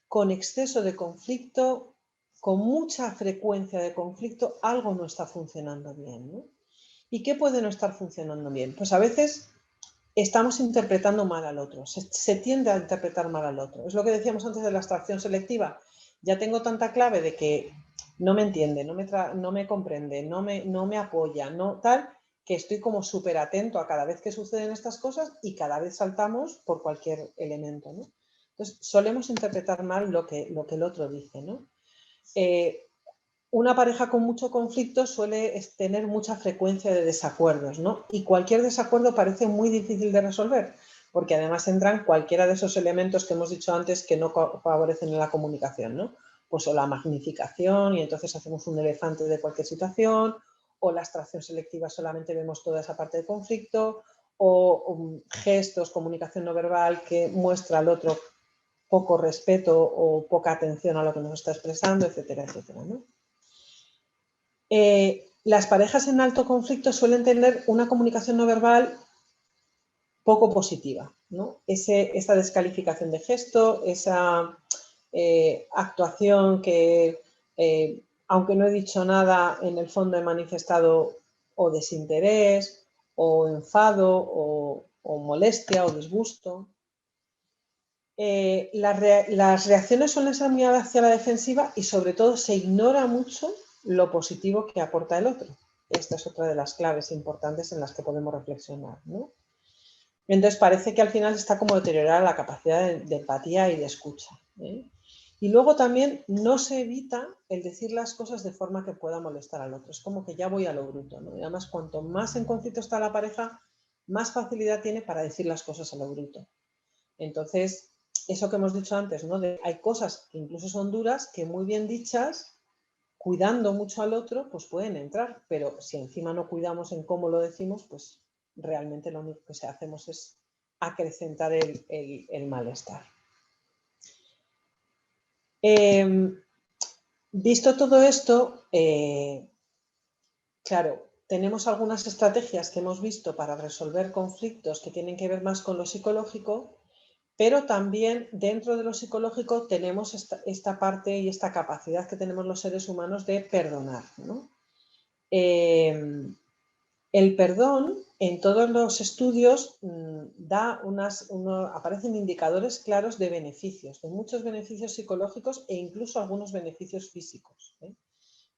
con exceso de conflicto, con mucha frecuencia de conflicto, algo no está funcionando bien, ¿no? ¿Y qué puede no estar funcionando bien? Pues a veces estamos interpretando mal al otro, se tiende a interpretar mal al otro. Es lo que decíamos antes de la abstracción selectiva. Ya tengo tanta clave de que no me entiende, no me comprende, no me apoya, no tal, que estoy como súper atento a cada vez que suceden estas cosas y cada vez saltamos por cualquier elemento, ¿no? Entonces, solemos interpretar mal lo que el otro dice, ¿no? Una pareja con mucho conflicto suele tener mucha frecuencia de desacuerdos, ¿no? Y cualquier desacuerdo parece muy difícil de resolver, porque además entran cualquiera de esos elementos que hemos dicho antes que no favorecen en la comunicación, ¿no? Pues o la magnificación y entonces hacemos un elefante de cualquier situación, o la abstracción selectiva solamente vemos toda esa parte de conflicto, o gestos, comunicación no verbal que muestra al otro poco respeto o poca atención a lo que nos está expresando, etcétera, etcétera, ¿no? Las parejas en alto conflicto suelen tener una comunicación no verbal poco positiva, ¿no? Esta descalificación de gesto, esa actuación que, aunque no he dicho nada, en el fondo he manifestado o desinterés, o enfado, o molestia, o disgusto. Las reacciones suelen ser muy hacia la defensiva y sobre todo se ignora mucho lo positivo que aporta el otro. Esta es otra de las claves importantes en las que podemos reflexionar, ¿no? Entonces parece que al final está como deteriorada la capacidad de empatía y de escucha, ¿eh? Y luego también no se evita el decir las cosas de forma que pueda molestar al otro. Es como que ya voy a lo bruto, ¿no? Y además cuanto más en conflicto está la pareja, más facilidad tiene para decir las cosas a lo bruto. Entonces, eso que hemos dicho antes, ¿no? Hay cosas que incluso son duras que muy bien dichas, cuidando mucho al otro, pues pueden entrar, pero si encima no cuidamos en cómo lo decimos, pues realmente lo único que hacemos es acrecentar el malestar. Visto todo esto, claro, tenemos algunas estrategias que hemos visto para resolver conflictos que tienen que ver más con lo psicológico, pero también dentro de lo psicológico tenemos esta parte y esta capacidad que tenemos los seres humanos de perdonar, ¿no? El perdón en todos los estudios aparecen indicadores claros de beneficios, de muchos beneficios psicológicos e incluso algunos beneficios físicos, ¿eh?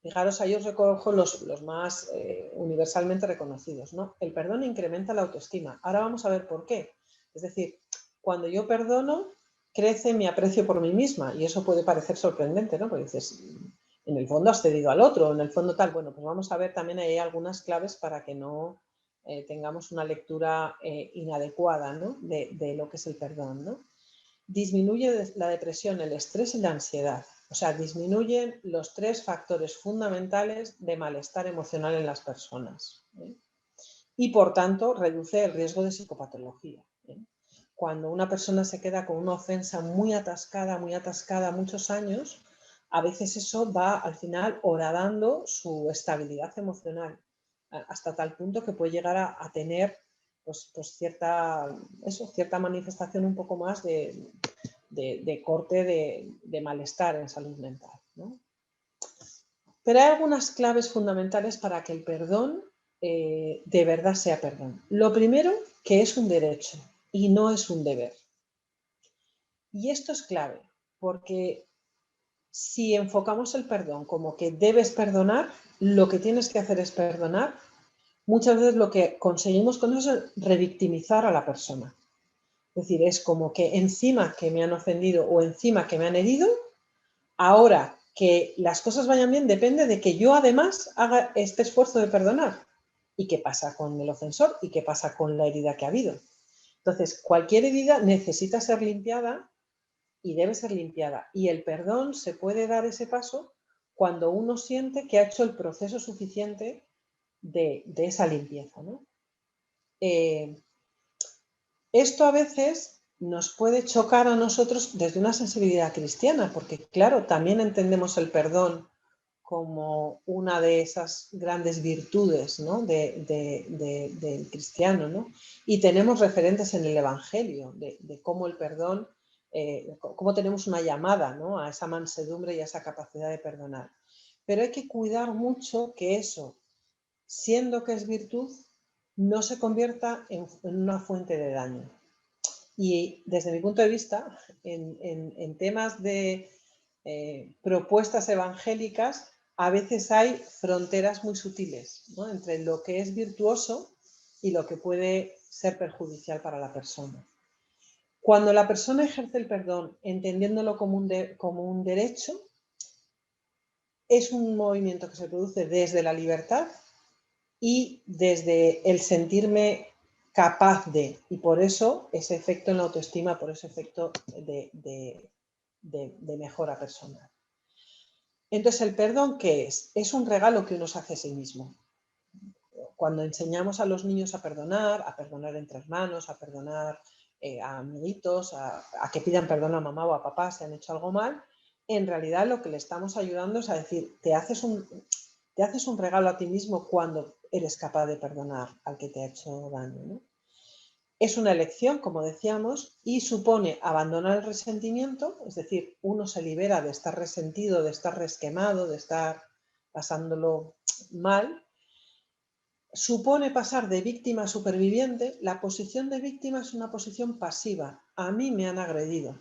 Fijaros, ahí os recojo los más universalmente reconocidos, ¿no? El perdón incrementa la autoestima. Ahora vamos a ver por qué. Es decir, cuando yo perdono, crece mi aprecio por mí misma y eso puede parecer sorprendente, ¿no? Porque dices, en el fondo has cedido al otro, en el fondo tal. Bueno, pues vamos a ver también hay algunas claves para que no tengamos una lectura inadecuada, ¿no? de lo que es el perdón, ¿no? Disminuye la depresión, el estrés y la ansiedad. O sea, disminuyen los 3 factores fundamentales de malestar emocional en las personas. Y, por tanto, reduce el riesgo de psicopatología. Cuando una persona se queda con una ofensa muy atascada muchos años, a veces eso va al final horadando su estabilidad emocional, hasta tal punto que puede llegar a tener pues cierta manifestación un poco más de corte de malestar en salud mental, ¿no? Pero hay algunas claves fundamentales para que el perdón de verdad sea perdón. Lo primero, que es un derecho y no es un deber. Y esto es clave, porque si enfocamos el perdón como que debes perdonar, lo que tienes que hacer es perdonar, muchas veces lo que conseguimos con eso es revictimizar a la persona. Es decir, es como que encima que me han ofendido o encima que me han herido, ahora que las cosas vayan bien depende de que yo además haga este esfuerzo de perdonar. ¿Y qué pasa con el ofensor? ¿Y qué pasa con la herida que ha habido? Entonces, cualquier herida necesita ser limpiada y debe ser limpiada. Y el perdón se puede dar ese paso cuando uno siente que ha hecho el proceso suficiente de esa limpieza, ¿no? Esto a veces nos puede chocar a nosotros desde una sensibilidad cristiana, porque claro, también entendemos el perdón como una de esas grandes virtudes, ¿no? del cristiano, ¿no? Y tenemos referentes en el Evangelio de cómo el perdón, cómo tenemos una llamada, ¿no? A esa mansedumbre y a esa capacidad de perdonar. Pero hay que cuidar mucho que eso, siendo que es virtud, no se convierta en una fuente de daño. Y desde mi punto de vista, en temas de propuestas evangélicas, a veces hay fronteras muy sutiles, ¿no? Entre lo que es virtuoso y lo que puede ser perjudicial para la persona. Cuando la persona ejerce el perdón entendiéndolo como un derecho, es un movimiento que se produce desde la libertad y desde el sentirme capaz de, y por eso ese efecto en la autoestima, por ese efecto de mejora personal. Entonces, ¿el perdón qué es? Es un regalo que uno se hace a sí mismo. Cuando enseñamos a los niños a perdonar entre hermanos, a perdonar a amiguitos, a que pidan perdón a mamá o a papá si han hecho algo mal, en realidad lo que le estamos ayudando es a decir, te haces un regalo a ti mismo cuando eres capaz de perdonar al que te ha hecho daño, ¿no? Es una elección, como decíamos, y supone abandonar el resentimiento, es decir, uno se libera de estar resentido, de estar resquemado, de estar pasándolo mal. Supone pasar de víctima a superviviente. La posición de víctima es una posición pasiva. A mí me han agredido.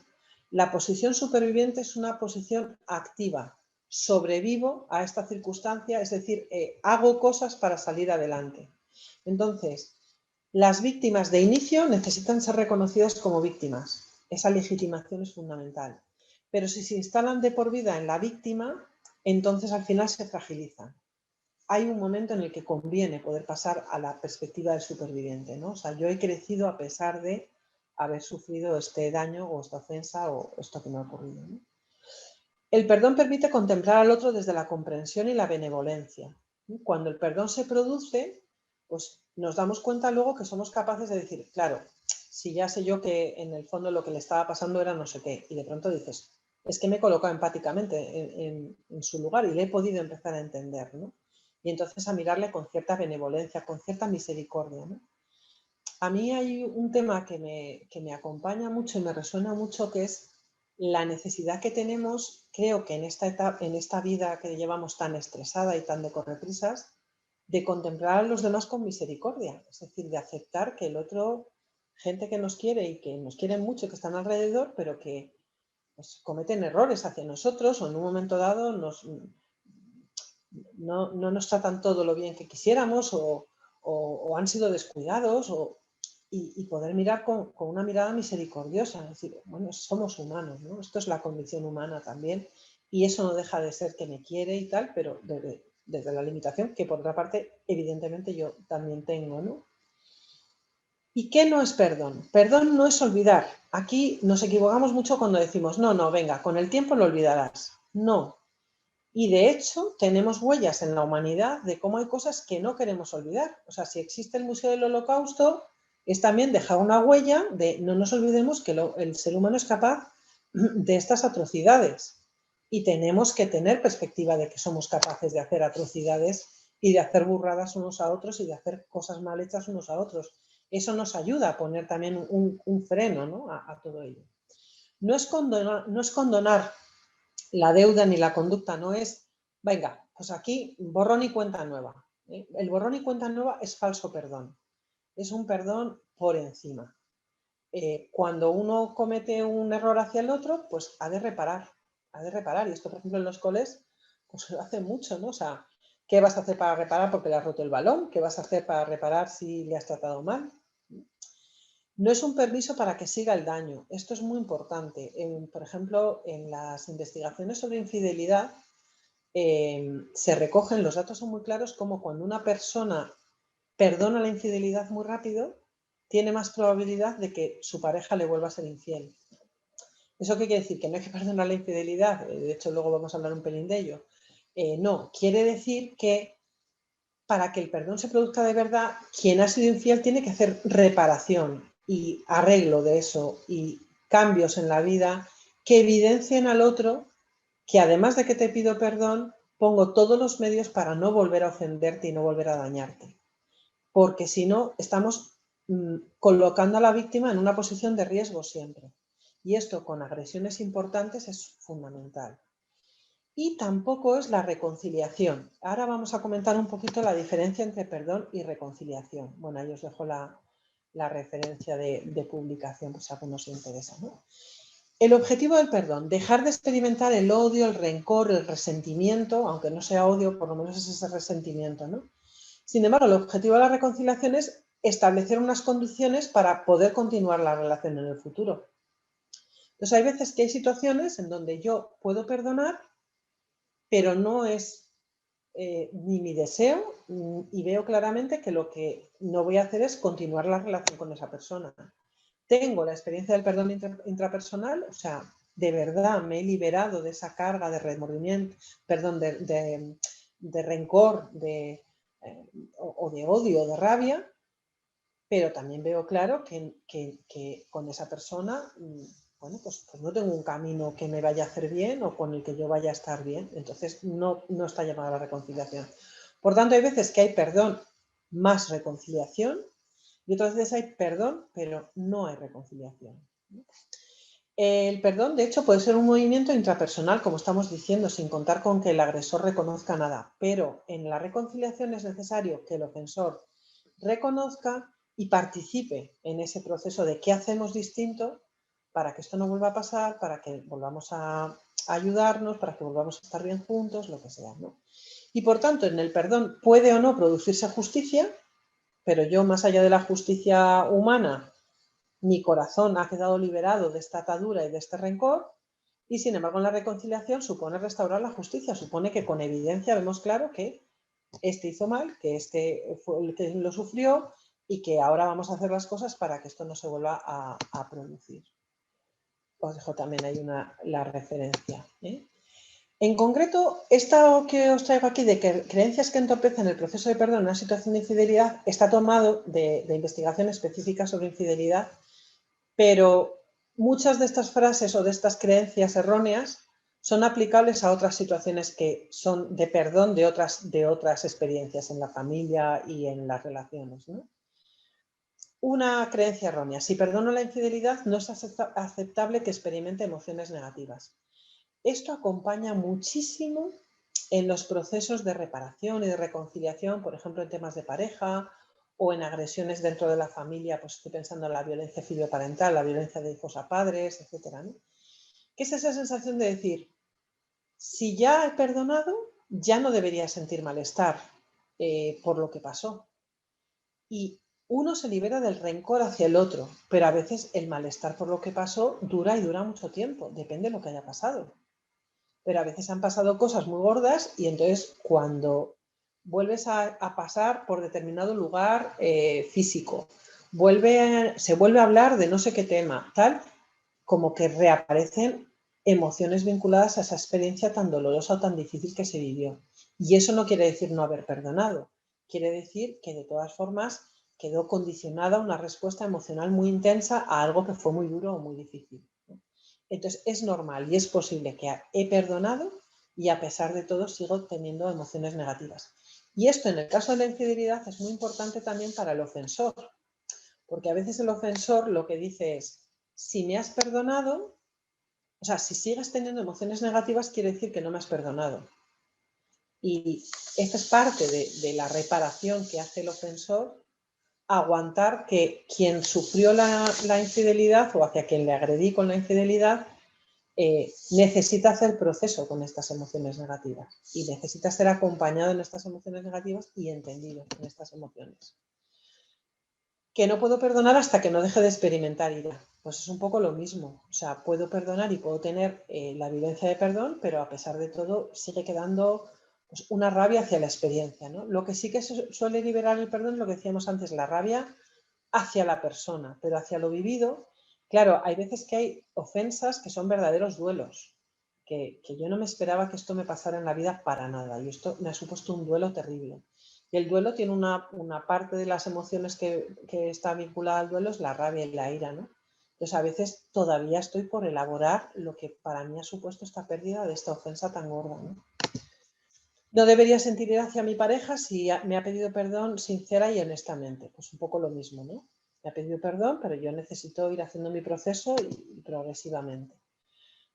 La posición superviviente es una posición activa. Sobrevivo a esta circunstancia, es decir, hago cosas para salir adelante. Entonces, las víctimas de inicio necesitan ser reconocidas como víctimas. Esa legitimación es fundamental. Pero si se instalan de por vida en la víctima, entonces al final se fragilizan. Hay un momento en el que conviene poder pasar a la perspectiva del superviviente, ¿no? O sea, yo he crecido a pesar de haber sufrido este daño o esta ofensa o esto que me ha ocurrido, ¿no? El perdón permite contemplar al otro desde la comprensión y la benevolencia. Cuando el perdón se produce, pues nos damos cuenta luego que somos capaces de decir, claro, si ya sé yo que en el fondo lo que le estaba pasando era no sé qué, y de pronto dices, es que me he colocado empáticamente en su lugar y le he podido empezar a entender, ¿no? Y entonces a mirarle con cierta benevolencia, con cierta misericordia, ¿no? A mí hay un tema que me acompaña mucho y me resuena mucho, que es la necesidad que tenemos, creo que en esta etapa, en esta vida que llevamos tan estresada y tan de correprisas, de contemplar a los demás con misericordia, es decir, de aceptar que el otro, gente que nos quiere y que nos quieren mucho, que están alrededor, pero que pues, cometen errores hacia nosotros o en un momento dado no nos tratan todo lo bien que quisiéramos o han sido descuidados y poder mirar con una mirada misericordiosa, es decir, bueno, somos humanos, ¿no? Esto es la condición humana también y eso no deja de ser que me quiere y tal, pero desde la limitación que por otra parte evidentemente yo también tengo, ¿no? ¿Y qué no es perdón? Perdón no es olvidar. Aquí nos equivocamos mucho cuando decimos, no, no, venga, con el tiempo lo olvidarás. No. Y de hecho tenemos huellas en la humanidad de cómo hay cosas que no queremos olvidar. O sea, si existe el Museo del Holocausto, es también dejar una huella de no nos olvidemos que el ser humano es capaz de estas atrocidades. Y tenemos que tener perspectiva de que somos capaces de hacer atrocidades y de hacer burradas unos a otros y de hacer cosas mal hechas unos a otros. Eso nos ayuda a poner también un freno, ¿no? a todo ello. No es condonar la deuda ni la conducta, no es, venga, pues aquí borrón y cuenta nueva. El borrón y cuenta nueva es falso perdón, es un perdón por encima. Cuando uno comete un error hacia el otro, pues ha de reparar. Y esto, por ejemplo, en los coles, pues se lo hace mucho, ¿no? O sea, ¿qué vas a hacer para reparar porque le has roto el balón? ¿Qué vas a hacer para reparar si le has tratado mal? No es un permiso para que siga el daño. Esto es muy importante. Por ejemplo, en las investigaciones sobre infidelidad, se recogen, los datos son muy claros, como cuando una persona perdona la infidelidad muy rápido, tiene más probabilidad de que su pareja le vuelva a ser infiel. ¿Eso qué quiere decir? Que no hay que perdonar la infidelidad, de hecho luego vamos a hablar un pelín de ello. No, quiere decir que para que el perdón se produzca de verdad, quien ha sido infiel tiene que hacer reparación y arreglo de eso y cambios en la vida que evidencien al otro que además de que te pido perdón, pongo todos los medios para no volver a ofenderte y no volver a dañarte. Porque si no, estamos colocando a la víctima en una posición de riesgo siempre. Y esto con agresiones importantes es fundamental. Y tampoco es la reconciliación. Ahora vamos a comentar un poquito la diferencia entre perdón y reconciliación. Bueno, ahí os dejo la referencia de publicación, pues si a alguno se interesa, ¿no? El objetivo del perdón, dejar de experimentar el odio, el rencor, el resentimiento, aunque no sea odio, por lo menos es ese resentimiento, ¿no? Sin embargo, el objetivo de la reconciliación es establecer unas condiciones para poder continuar la relación en el futuro. Entonces, hay veces que hay situaciones en donde yo puedo perdonar, pero no es ni mi deseo, y veo claramente que lo que no voy a hacer es continuar la relación con esa persona. Tengo la experiencia del perdón intrapersonal, o sea, de verdad me he liberado de esa carga de remordimiento, perdón, de rencor o de odio, de rabia, pero también veo claro que con esa persona, bueno, pues no tengo un camino que me vaya a hacer bien o con el que yo vaya a estar bien, entonces no está llamada a la reconciliación. Por tanto, hay veces que hay perdón más reconciliación y otras veces hay perdón, pero no hay reconciliación. El perdón, de hecho, puede ser un movimiento intrapersonal, como estamos diciendo, sin contar con que el agresor reconozca nada. Pero en la reconciliación es necesario que el ofensor reconozca y participe en ese proceso de qué hacemos distinto para que esto no vuelva a pasar, para que volvamos a ayudarnos, para que volvamos a estar bien juntos, lo que sea, ¿no? Y por tanto, en el perdón puede o no producirse justicia, pero yo, más allá de la justicia humana, mi corazón ha quedado liberado de esta atadura y de este rencor, y sin embargo en la reconciliación supone restaurar la justicia, supone que con evidencia vemos claro que este hizo mal, que este fue el que lo sufrió y que ahora vamos a hacer las cosas para que esto no se vuelva a producir. Os dejo también ahí la referencia. En concreto, esto que os traigo aquí de que creencias que entorpecen el proceso de perdón en una situación de infidelidad está tomado de investigación específica sobre infidelidad, pero muchas de estas frases o de estas creencias erróneas son aplicables a otras situaciones que son de perdón de otras experiencias en la familia y en las relaciones, ¿no? Una creencia errónea. Si perdono la infidelidad, no es aceptable que experimente emociones negativas. Esto acompaña muchísimo en los procesos de reparación y de reconciliación, por ejemplo, en temas de pareja o en agresiones dentro de la familia, pues estoy pensando en la violencia filioparental, la violencia de hijos a padres, etcétera, ¿no? ¿Qué es esa sensación de decir, si ya he perdonado, ya no debería sentir malestar por lo que pasó? Y uno se libera del rencor hacia el otro, pero a veces el malestar por lo que pasó dura y dura mucho tiempo, depende de lo que haya pasado. Pero a veces han pasado cosas muy gordas y entonces cuando vuelves a pasar por determinado lugar físico, se vuelve a hablar de no sé qué tema, tal, como que reaparecen emociones vinculadas a esa experiencia tan dolorosa o tan difícil que se vivió. Y eso no quiere decir no haber perdonado, quiere decir que de todas formas quedó condicionada una respuesta emocional muy intensa a algo que fue muy duro o muy difícil. Entonces es normal y es posible que he perdonado y a pesar de todo sigo teniendo emociones negativas. Y esto en el caso de la infidelidad es muy importante también para el ofensor, porque a veces el ofensor lo que dice es, si me has perdonado, o sea, si sigues teniendo emociones negativas quiere decir que no me has perdonado. Y esta es parte de la reparación que hace el ofensor, aguantar que quien sufrió la infidelidad o hacia quien le agredí con la infidelidad necesita hacer proceso con estas emociones negativas y necesita ser acompañado en estas emociones negativas y entendido en estas emociones. Que no puedo perdonar hasta que no deje de experimentar ira. Pues es un poco lo mismo. O sea, puedo perdonar y puedo tener la vivencia de perdón, pero a pesar de todo sigue quedando pues, una rabia hacia la experiencia, ¿no? Lo que sí que suele liberar el perdón, lo que decíamos antes, la rabia hacia la persona, pero hacia lo vivido. Claro, hay veces que hay ofensas que son verdaderos duelos, que yo no me esperaba que esto me pasara en la vida para nada, y esto me ha supuesto un duelo terrible. Y el duelo tiene una parte de las emociones que está vinculada al duelo, es la rabia y la ira, ¿no? Entonces a veces todavía estoy por elaborar lo que para mí ha supuesto esta pérdida de esta ofensa tan gorda, ¿no? No debería sentir ira hacia mi pareja si me ha pedido perdón sincera y honestamente. Pues un poco lo mismo, ¿no? Me ha pedido perdón, pero yo necesito ir haciendo mi proceso y progresivamente.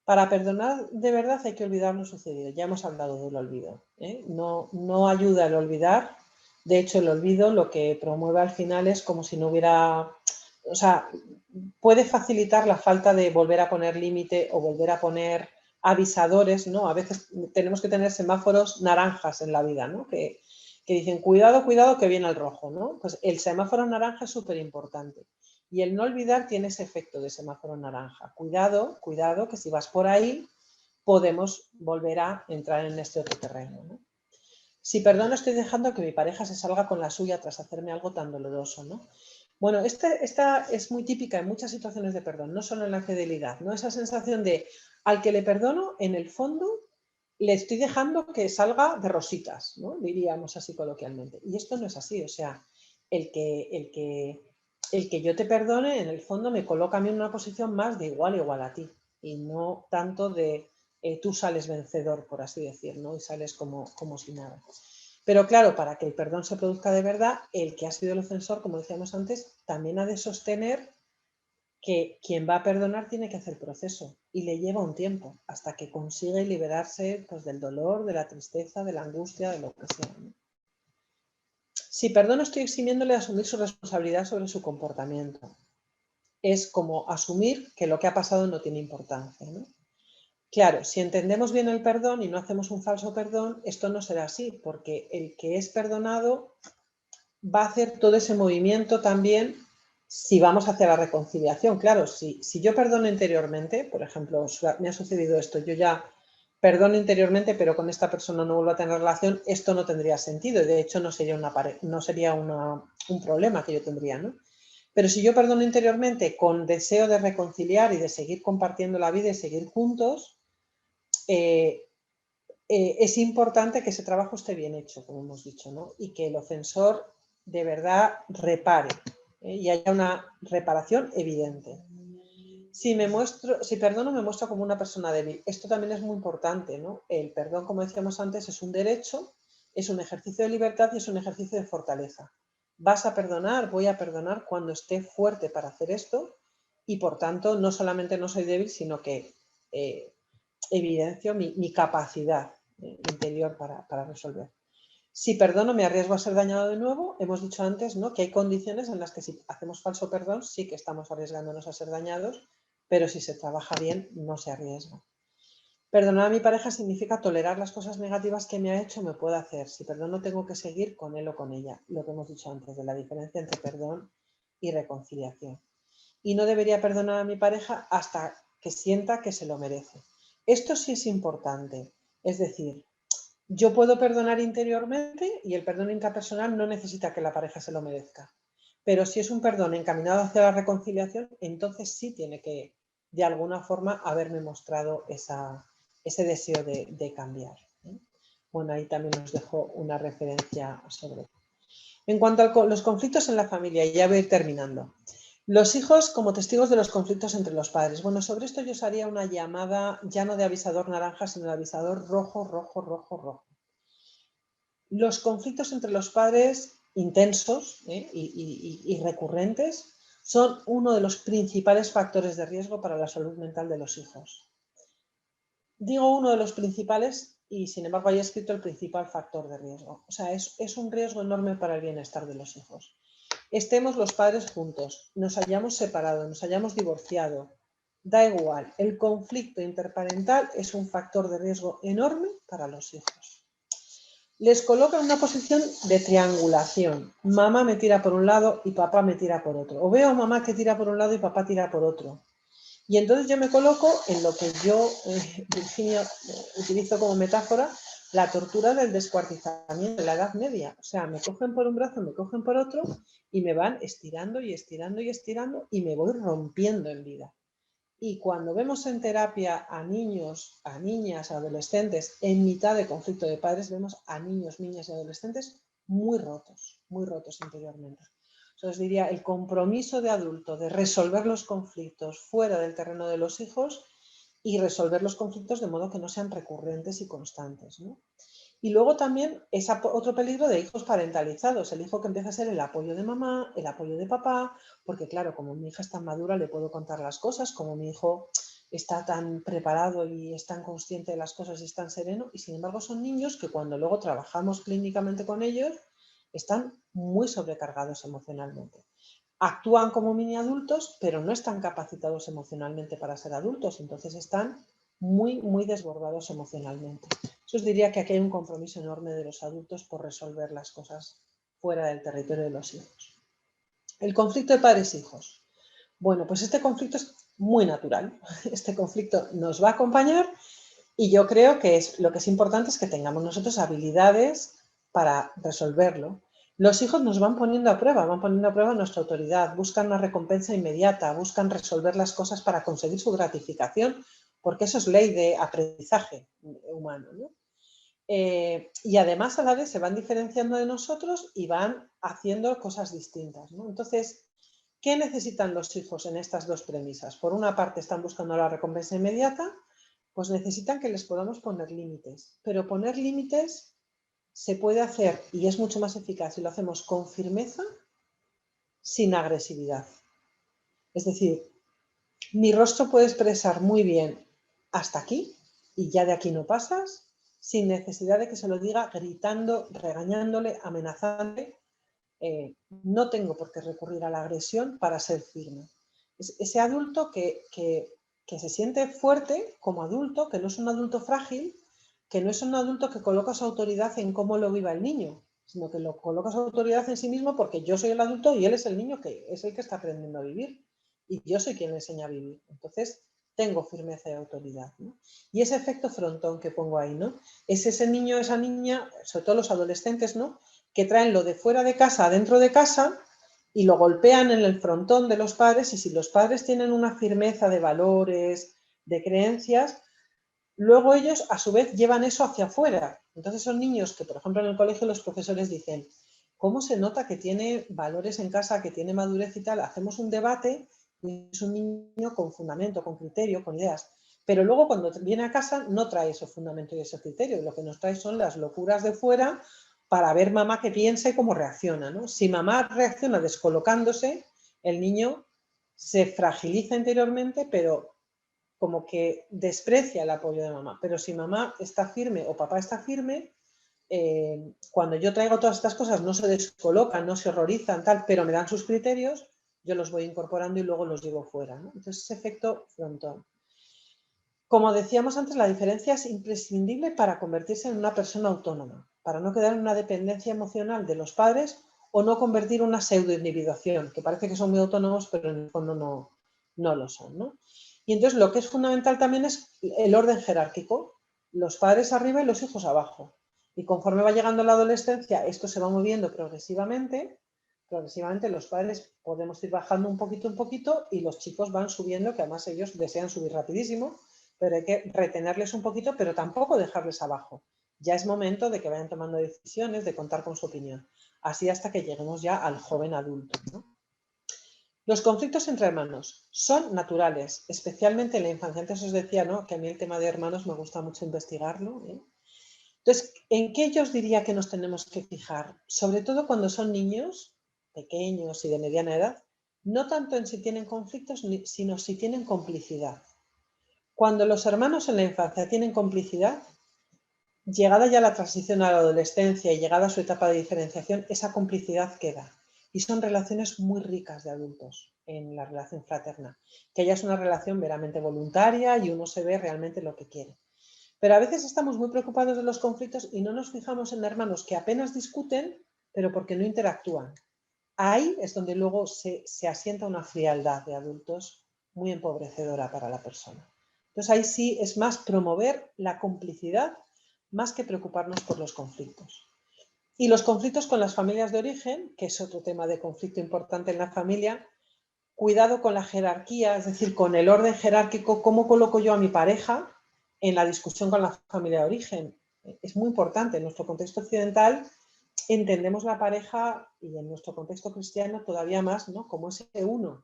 Para perdonar de verdad hay que olvidar lo sucedido. Ya hemos hablado del olvido, ¿eh? No ayuda el olvidar. De hecho, el olvido lo que promueve al final es como si no hubiera... O sea, puede facilitar la falta de volver a poner límite o volver a poner avisadores, ¿no? A veces tenemos que tener semáforos naranjas en la vida, ¿no? Que dicen, cuidado, cuidado, que viene el rojo, ¿no? Pues el semáforo naranja es súper importante. Y el no olvidar tiene ese efecto de semáforo naranja. Cuidado, cuidado, que si vas por ahí podemos volver a entrar en este otro terreno, ¿no? Si perdono, estoy dejando que mi pareja se salga con la suya tras hacerme algo tan doloroso, ¿no? Bueno, esta es muy típica en muchas situaciones de perdón, no solo en la fidelidad, ¿no? Esa sensación de al que le perdono, en el fondo, le estoy dejando que salga de rositas, ¿no? Diríamos así coloquialmente. Y esto no es así, o sea, el que yo te perdone, en el fondo, me coloca a mí en una posición más de igual a ti y no tanto de tú sales vencedor, por así decir, ¿no? Y sales como si nada. Pero claro, para que el perdón se produzca de verdad, el que ha sido el ofensor, como decíamos antes, también ha de sostener que quien va a perdonar tiene que hacer proceso y le lleva un tiempo hasta que consigue liberarse pues, del dolor, de la tristeza, de la angustia, de lo que sea, ¿no? Si perdono, estoy eximiéndole de asumir su responsabilidad sobre su comportamiento. Es como asumir que lo que ha pasado no tiene importancia, ¿no? Claro, si entendemos bien el perdón y no hacemos un falso perdón, esto no será así, porque el que es perdonado va a hacer todo ese movimiento también si vamos hacia la reconciliación. Claro, si yo perdono interiormente, por ejemplo, me ha sucedido esto, yo ya perdono interiormente, pero con esta persona no vuelvo a tener relación, esto no tendría sentido. De hecho, no sería un problema que yo tendría, ¿no? Pero si yo perdono interiormente con deseo de reconciliar y de seguir compartiendo la vida y seguir juntos, es importante que ese trabajo esté bien hecho, como hemos dicho, ¿no? Y que el ofensor de verdad repare y haya una reparación evidente. Si perdono, me muestro como una persona débil. Esto también es muy importante, ¿no? El perdón, como decíamos antes, es un derecho, es un ejercicio de libertad y es un ejercicio de fortaleza. Vas a perdonar, voy a perdonar cuando esté fuerte para hacer esto y, por tanto, no solamente no soy débil, sino que evidencio mi capacidad interior para resolver. Si perdono, me arriesgo a ser dañado de nuevo. Hemos dicho antes, ¿no?, que hay condiciones en las que si hacemos falso perdón sí que estamos arriesgándonos a ser dañados, pero si se trabaja bien no se arriesga. Perdonar a mi pareja significa tolerar las cosas negativas que me ha hecho, me puede hacer. Si perdono, tengo que seguir con él o con ella. Lo que hemos dicho antes de la diferencia entre perdón y reconciliación. Y no debería perdonar a mi pareja hasta que sienta que se lo merece. Esto sí es importante. Es decir, yo puedo perdonar interiormente y el perdón intrapersonal no necesita que la pareja se lo merezca. Pero si es un perdón encaminado hacia la reconciliación, entonces sí tiene que, de alguna forma, haberme mostrado ese deseo de cambiar. Bueno, ahí también os dejo una referencia sobre. En cuanto a los conflictos en la familia, y ya voy a ir terminando. Los hijos como testigos de los conflictos entre los padres. Bueno, sobre esto yo os haría una llamada ya no de avisador naranja, sino de avisador rojo, rojo, rojo, rojo. Los conflictos entre los padres intensos y recurrentes son uno de los principales factores de riesgo para la salud mental de los hijos. Digo uno de los principales y sin embargo hay escrito el principal factor de riesgo. O sea, es un riesgo enorme para el bienestar de los hijos. Estemos los padres juntos, nos hayamos separado, nos hayamos divorciado, da igual. El conflicto interparental es un factor de riesgo enorme para los hijos. Les coloca en una posición de triangulación. Mamá me tira por un lado y papá me tira por otro. O veo a mamá que tira por un lado y papá tira por otro. Y entonces yo me coloco en lo que yo, Virginia, utilizo como metáfora, la tortura del descuartizamiento de la Edad Media. O sea, me cogen por un brazo, me cogen por otro y me van estirando y estirando y estirando y me voy rompiendo en vida. Y cuando vemos en terapia a niños, a niñas, a adolescentes en mitad de conflicto de padres, vemos a niños, niñas y adolescentes muy rotos interiormente. Os diría, el compromiso de adulto de resolver los conflictos fuera del terreno de los hijos y resolver los conflictos de modo que no sean recurrentes y constantes, ¿no? Y luego también es otro peligro de hijos parentalizados, el hijo que empieza a ser el apoyo de mamá, el apoyo de papá, porque claro, como mi hija es tan madura, le puedo contar las cosas, como mi hijo está tan preparado y es tan consciente de las cosas y es tan sereno, y sin embargo son niños que cuando luego trabajamos clínicamente con ellos, están muy sobrecargados emocionalmente. Actúan como mini adultos, pero no están capacitados emocionalmente para ser adultos, entonces están muy, muy desbordados emocionalmente. Yo os diría que aquí hay un compromiso enorme de los adultos por resolver las cosas fuera del territorio de los hijos. El conflicto de padres-hijos. Bueno, pues este conflicto es muy natural. Este conflicto nos va a acompañar y yo creo que lo que es importante es que tengamos nosotros habilidades para resolverlo. Los hijos nos van poniendo a prueba nuestra autoridad, buscan una recompensa inmediata, buscan resolver las cosas para conseguir su gratificación, porque eso es ley de aprendizaje humano, ¿no? Y además a la vez se van diferenciando de nosotros y van haciendo cosas distintas, ¿no? Entonces, ¿qué necesitan los hijos en estas dos premisas? Por una parte están buscando la recompensa inmediata, pues necesitan que les podamos poner límites, pero poner límites se puede hacer y es mucho más eficaz si lo hacemos con firmeza, sin agresividad. Es decir, mi rostro puede expresar muy bien hasta aquí y ya de aquí no pasas, sin necesidad de que se lo diga gritando, regañándole, amenazándole. No tengo por qué recurrir a la agresión para ser firme. Es ese adulto que se siente fuerte como adulto, que no es un adulto frágil, que no es un adulto que coloca su autoridad en cómo lo viva el niño, sino que lo coloca su autoridad en sí mismo porque yo soy el adulto y él es el niño que es el que está aprendiendo a vivir y yo soy quien le enseña a vivir. Entonces, tengo firmeza y autoridad, ¿no? Y ese efecto frontón que pongo ahí, ¿no? Es ese niño, esa niña, sobre todo los adolescentes, ¿no? Que traen lo de fuera de casa adentro de casa y lo golpean en el frontón de los padres, y si los padres tienen una firmeza de valores, de creencias, luego ellos a su vez llevan eso hacia afuera. Entonces son niños que, por ejemplo, en el colegio los profesores dicen, ¿cómo se nota que tiene valores en casa, que tiene madurez y tal? Hacemos un debate y es un niño con fundamento, con criterio, con ideas. Pero luego cuando viene a casa no trae ese fundamento y ese criterio. Lo que nos trae son las locuras de fuera para ver mamá qué piensa y cómo reacciona, ¿no? Si mamá reacciona descolocándose, el niño se fragiliza interiormente, pero como que desprecia el apoyo de mamá. Pero si mamá está firme o papá está firme, cuando yo traigo todas estas cosas no se descolocan, no se horrorizan, tal, pero me dan sus criterios, yo los voy incorporando y luego los llevo fuera, ¿no? Entonces ese efecto frontón. Como decíamos antes, la diferencia es imprescindible para convertirse en una persona autónoma, para no quedar en una dependencia emocional de los padres o no convertir una pseudo-individuación, que parece que son muy autónomos, pero en el fondo no lo son, ¿no? Y entonces lo que es fundamental también es el orden jerárquico, los padres arriba y los hijos abajo. Y conforme va llegando la adolescencia, esto se va moviendo progresivamente, progresivamente los padres podemos ir bajando un poquito y los chicos van subiendo, que además ellos desean subir rapidísimo, pero hay que retenerles un poquito, pero tampoco dejarles abajo. Ya es momento de que vayan tomando decisiones, de contar con su opinión. Así hasta que lleguemos ya al joven adulto, ¿no? Los conflictos entre hermanos son naturales, especialmente en la infancia. Antes os decía, ¿no?, que a mí el tema de hermanos me gusta mucho investigarlo, ¿eh? Entonces, ¿en qué yo os diría que nos tenemos que fijar? Sobre todo cuando son niños pequeños y de mediana edad, no tanto en si tienen conflictos, sino si tienen complicidad. Cuando los hermanos en la infancia tienen complicidad, llegada ya la transición a la adolescencia y llegada a su etapa de diferenciación, esa complicidad queda. Y son relaciones muy ricas de adultos en la relación fraterna, que ya es una relación meramente voluntaria y uno se ve realmente lo que quiere. Pero a veces estamos muy preocupados de los conflictos y no nos fijamos en hermanos que apenas discuten, pero porque no interactúan. Ahí es donde luego se asienta una frialdad de adultos muy empobrecedora para la persona. Entonces ahí sí es más promover la complicidad más que preocuparnos por los conflictos. Y los conflictos con las familias de origen, que es otro tema de conflicto importante en la familia, cuidado con la jerarquía, es decir, con el orden jerárquico, cómo coloco yo a mi pareja en la discusión con la familia de origen. Es muy importante. En nuestro contexto occidental entendemos la pareja, y en nuestro contexto cristiano todavía más, ¿no?, como ese uno.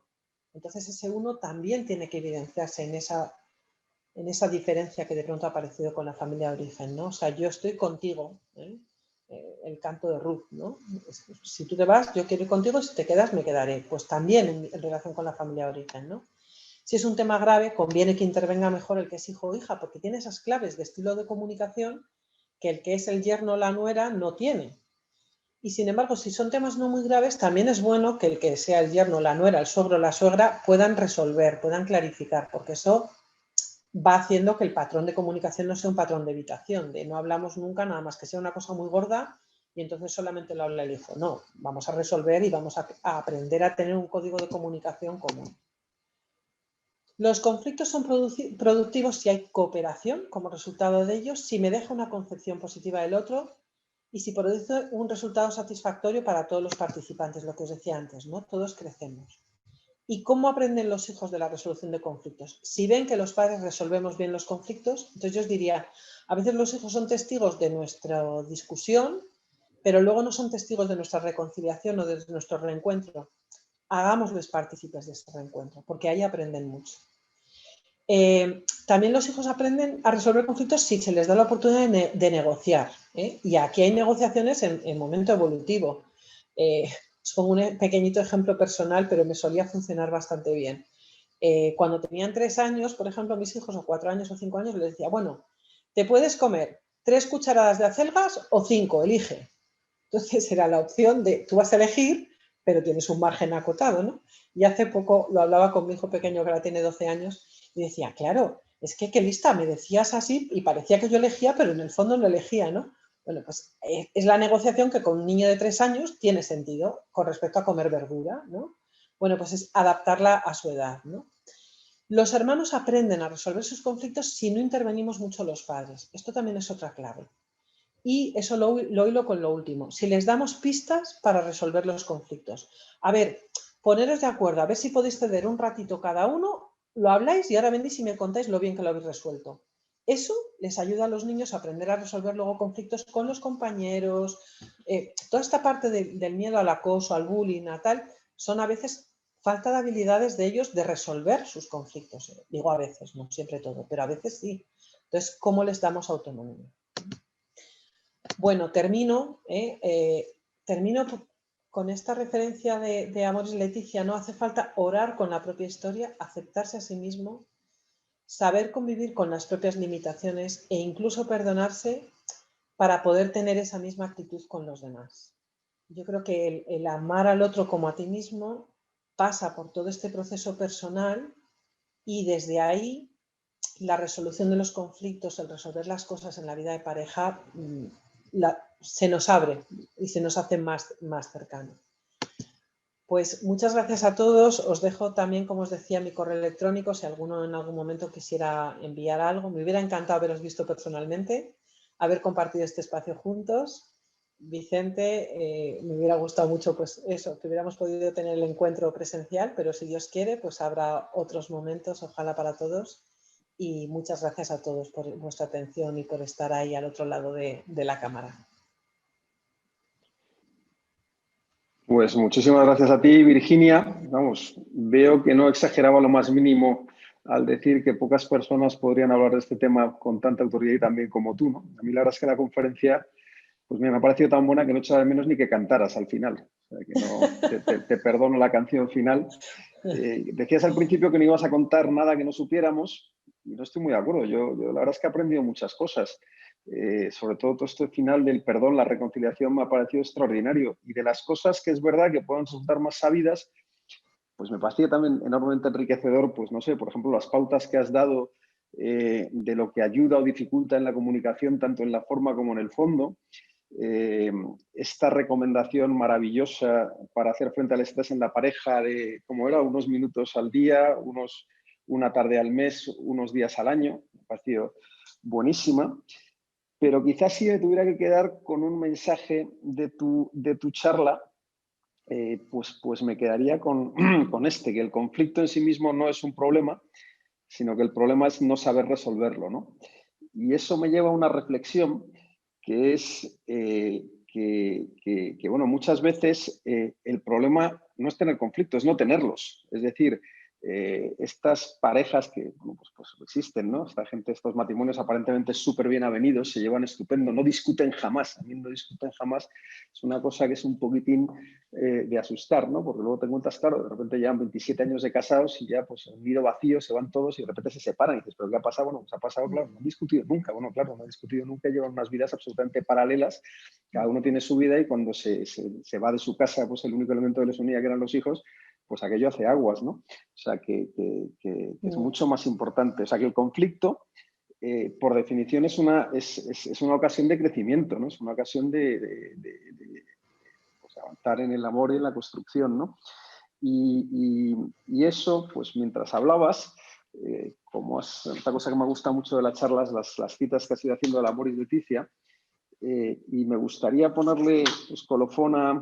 Entonces ese uno también tiene que evidenciarse en esa diferencia que de pronto ha aparecido con la familia de origen, ¿no? O sea, yo estoy contigo, ¿eh? El canto de Ruth, ¿no? Si tú te vas, yo quiero ir contigo, si te quedas, me quedaré. Pues también en relación con la familia de origen, ¿no? Si es un tema grave, conviene que intervenga mejor el que es hijo o hija, porque tiene esas claves de estilo de comunicación que el que es el yerno o la nuera no tiene. Y sin embargo, si son temas no muy graves, también es bueno que el que sea el yerno, la nuera, el suegro, la suegra, puedan resolver, puedan clarificar, porque eso va haciendo que el patrón de comunicación no sea un patrón de evitación, de no hablamos nunca, nada más que sea una cosa muy gorda y entonces solamente lo habla el hijo. No, vamos a resolver y vamos a aprender a tener un código de comunicación común. Los conflictos son productivos si hay cooperación como resultado de ellos, si me deja una concepción positiva del otro y si produce un resultado satisfactorio para todos los participantes, lo que os decía antes, ¿no? Todos crecemos. ¿Y cómo aprenden los hijos de la resolución de conflictos? Si ven que los padres resolvemos bien los conflictos, entonces yo os diría, a veces los hijos son testigos de nuestra discusión, pero luego no son testigos de nuestra reconciliación o de nuestro reencuentro. Hagámosles partícipes de ese reencuentro, porque ahí aprenden mucho. También los hijos aprenden a resolver conflictos si se les da la oportunidad de negociar, ¿eh? Y aquí hay negociaciones en momento evolutivo. Os pongo un pequeñito ejemplo personal, pero me solía funcionar bastante bien. Cuando tenían 3 años, por ejemplo, mis hijos, o 4 años o 5 años, les decía, bueno, te puedes comer 3 cucharadas de acelgas o 5, elige. Entonces era la opción de, tú vas a elegir, pero tienes un margen acotado, ¿no? Y hace poco lo hablaba con mi hijo pequeño, que ahora tiene 12 años, y decía, claro, es que qué lista, me decías así y parecía que yo elegía, pero en el fondo no elegía, ¿no? Bueno, pues es la negociación que con un niño de 3 años tiene sentido con respecto a comer verdura, ¿no? Bueno, pues es adaptarla a su edad, ¿no? Los hermanos aprenden a resolver sus conflictos si no intervenimos mucho los padres. Esto también es otra clave. Y eso lo hilo con lo último. Si les damos pistas para resolver los conflictos. A ver, poneros de acuerdo, a ver si podéis ceder un ratito cada uno, lo habláis y ahora venís y me contáis lo bien que lo habéis resuelto. Eso les ayuda a los niños a aprender a resolver luego conflictos con los compañeros. Toda esta parte del miedo al acoso, al bullying, a tal, son a veces falta de habilidades de ellos de resolver sus conflictos. Digo a veces, no siempre todo, pero a veces sí. Entonces, ¿cómo les damos autonomía? Bueno, termino con esta referencia de Amoris Laetitia, ¿no? Hace falta orar con la propia historia, aceptarse a sí mismo, saber convivir con las propias limitaciones e incluso perdonarse para poder tener esa misma actitud con los demás. Yo creo que el amar al otro como a ti mismo pasa por todo este proceso personal y desde ahí la resolución de los conflictos, el resolver las cosas en la vida de pareja, se nos abre y se nos hace más cercano. Pues muchas gracias a todos. Os dejo también, como os decía, mi correo electrónico, si alguno en algún momento quisiera enviar algo. Me hubiera encantado haberos visto personalmente, haber compartido este espacio juntos. Vicente, me hubiera gustado mucho pues eso, que hubiéramos podido tener el encuentro presencial, pero si Dios quiere, pues habrá otros momentos, ojalá para todos. Y muchas gracias a todos por vuestra atención y por estar ahí al otro lado de la cámara. Pues muchísimas gracias a ti, Virginia. Vamos, veo que no exageraba lo más mínimo al decir que pocas personas podrían hablar de este tema con tanta autoridad y también como tú, ¿no? A mí la verdad es que la conferencia pues me ha parecido tan buena que no he echado de menos ni que cantaras al final. O sea, que no, te perdono la canción final. Decías al principio que no ibas a contar nada que no supiéramos y no estoy muy de acuerdo. Yo la verdad es que he aprendido muchas cosas. Sobre todo este final del perdón, la reconciliación me ha parecido extraordinario. Y de las cosas que es verdad que puedan resultar más sabidas, pues me parecía también enormemente enriquecedor, pues no sé, por ejemplo, las pautas que has dado de lo que ayuda o dificulta en la comunicación, tanto en la forma como en el fondo. Esta recomendación maravillosa para hacer frente al estrés en la pareja de, como era, unos minutos al día, una tarde al mes, unos días al año, me ha parecido buenísima. Pero quizás si me tuviera que quedar con un mensaje de tu charla, pues me quedaría con este, que el conflicto en sí mismo no es un problema, sino que el problema es no saber resolverlo, ¿no? Y eso me lleva a una reflexión que es que, bueno, muchas veces el problema no es tener conflictos, es no tenerlos. Es decir, estas parejas que bueno, pues existen, ¿no? Esta gente, estos matrimonios aparentemente súper bien avenidos, se llevan estupendo, no discuten jamás. A mí no discuten jamás. Es una cosa que es un poquitín de asustar, ¿no? Porque luego te encuentras, claro, de repente llevan 27 años de casados y ya pues un nido vacío, se van todos y de repente se separan y dices, ¿pero qué ha pasado? Bueno, pues ha pasado, claro, no han discutido nunca. Bueno, claro, no han discutido nunca, llevan unas vidas absolutamente paralelas. Cada uno tiene su vida y cuando se va de su casa, pues el único elemento que les unía, que eran los hijos, pues aquello hace aguas, ¿no? O sea, que es mucho más importante. O sea, que el conflicto, por definición, es una ocasión de crecimiento, ¿no? Es una ocasión de pues, avanzar en el amor y en la construcción, ¿no? Y eso, pues mientras hablabas, como es otra cosa que me gusta mucho de las charlas, las citas que has ido haciendo de la Moris Leticia, y me gustaría ponerle pues, colofón a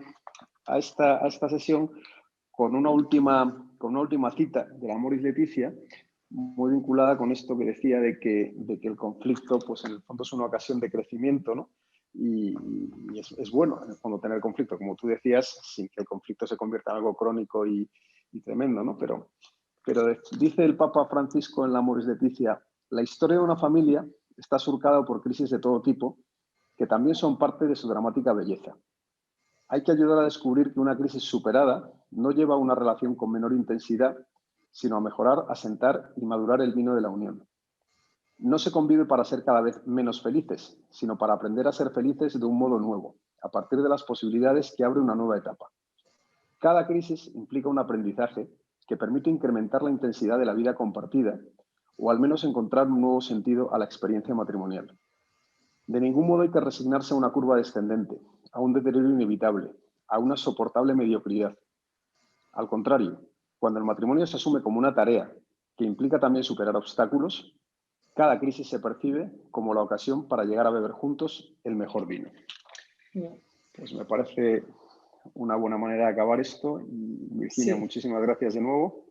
esta sesión con una última cita de la Moris Leticia, muy vinculada con esto que decía de que el conflicto, pues en el fondo es una ocasión de crecimiento, ¿no? Y es bueno, en el fondo, tener conflicto, como tú decías, sin que el conflicto se convierta en algo crónico y tremendo, ¿no? Pero dice el Papa Francisco en la Moris Leticia, la historia de una familia está surcada por crisis de todo tipo, que también son parte de su dramática belleza. Hay que ayudar a descubrir que una crisis superada no lleva a una relación con menor intensidad, sino a mejorar, asentar y madurar el vino de la unión. No se convive para ser cada vez menos felices, sino para aprender a ser felices de un modo nuevo, a partir de las posibilidades que abre una nueva etapa. Cada crisis implica un aprendizaje que permite incrementar la intensidad de la vida compartida o al menos encontrar un nuevo sentido a la experiencia matrimonial. De ningún modo hay que resignarse a una curva descendente, a un deterioro inevitable, a una soportable mediocridad. Al contrario, cuando el matrimonio se asume como una tarea que implica también superar obstáculos, cada crisis se percibe como la ocasión para llegar a beber juntos el mejor vino. Pues me parece una buena manera de acabar esto. Y Virginia, muchísimas gracias de nuevo.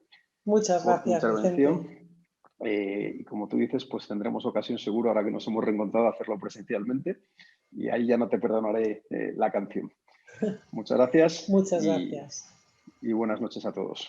Muchas gracias, por tu intervención. Vicente. Y como tú dices, pues tendremos ocasión seguro, ahora que nos hemos reencontrado, a hacerlo presencialmente. Y ahí ya no te perdonaré la canción. Muchas gracias. Muchas gracias. Y buenas noches a todos.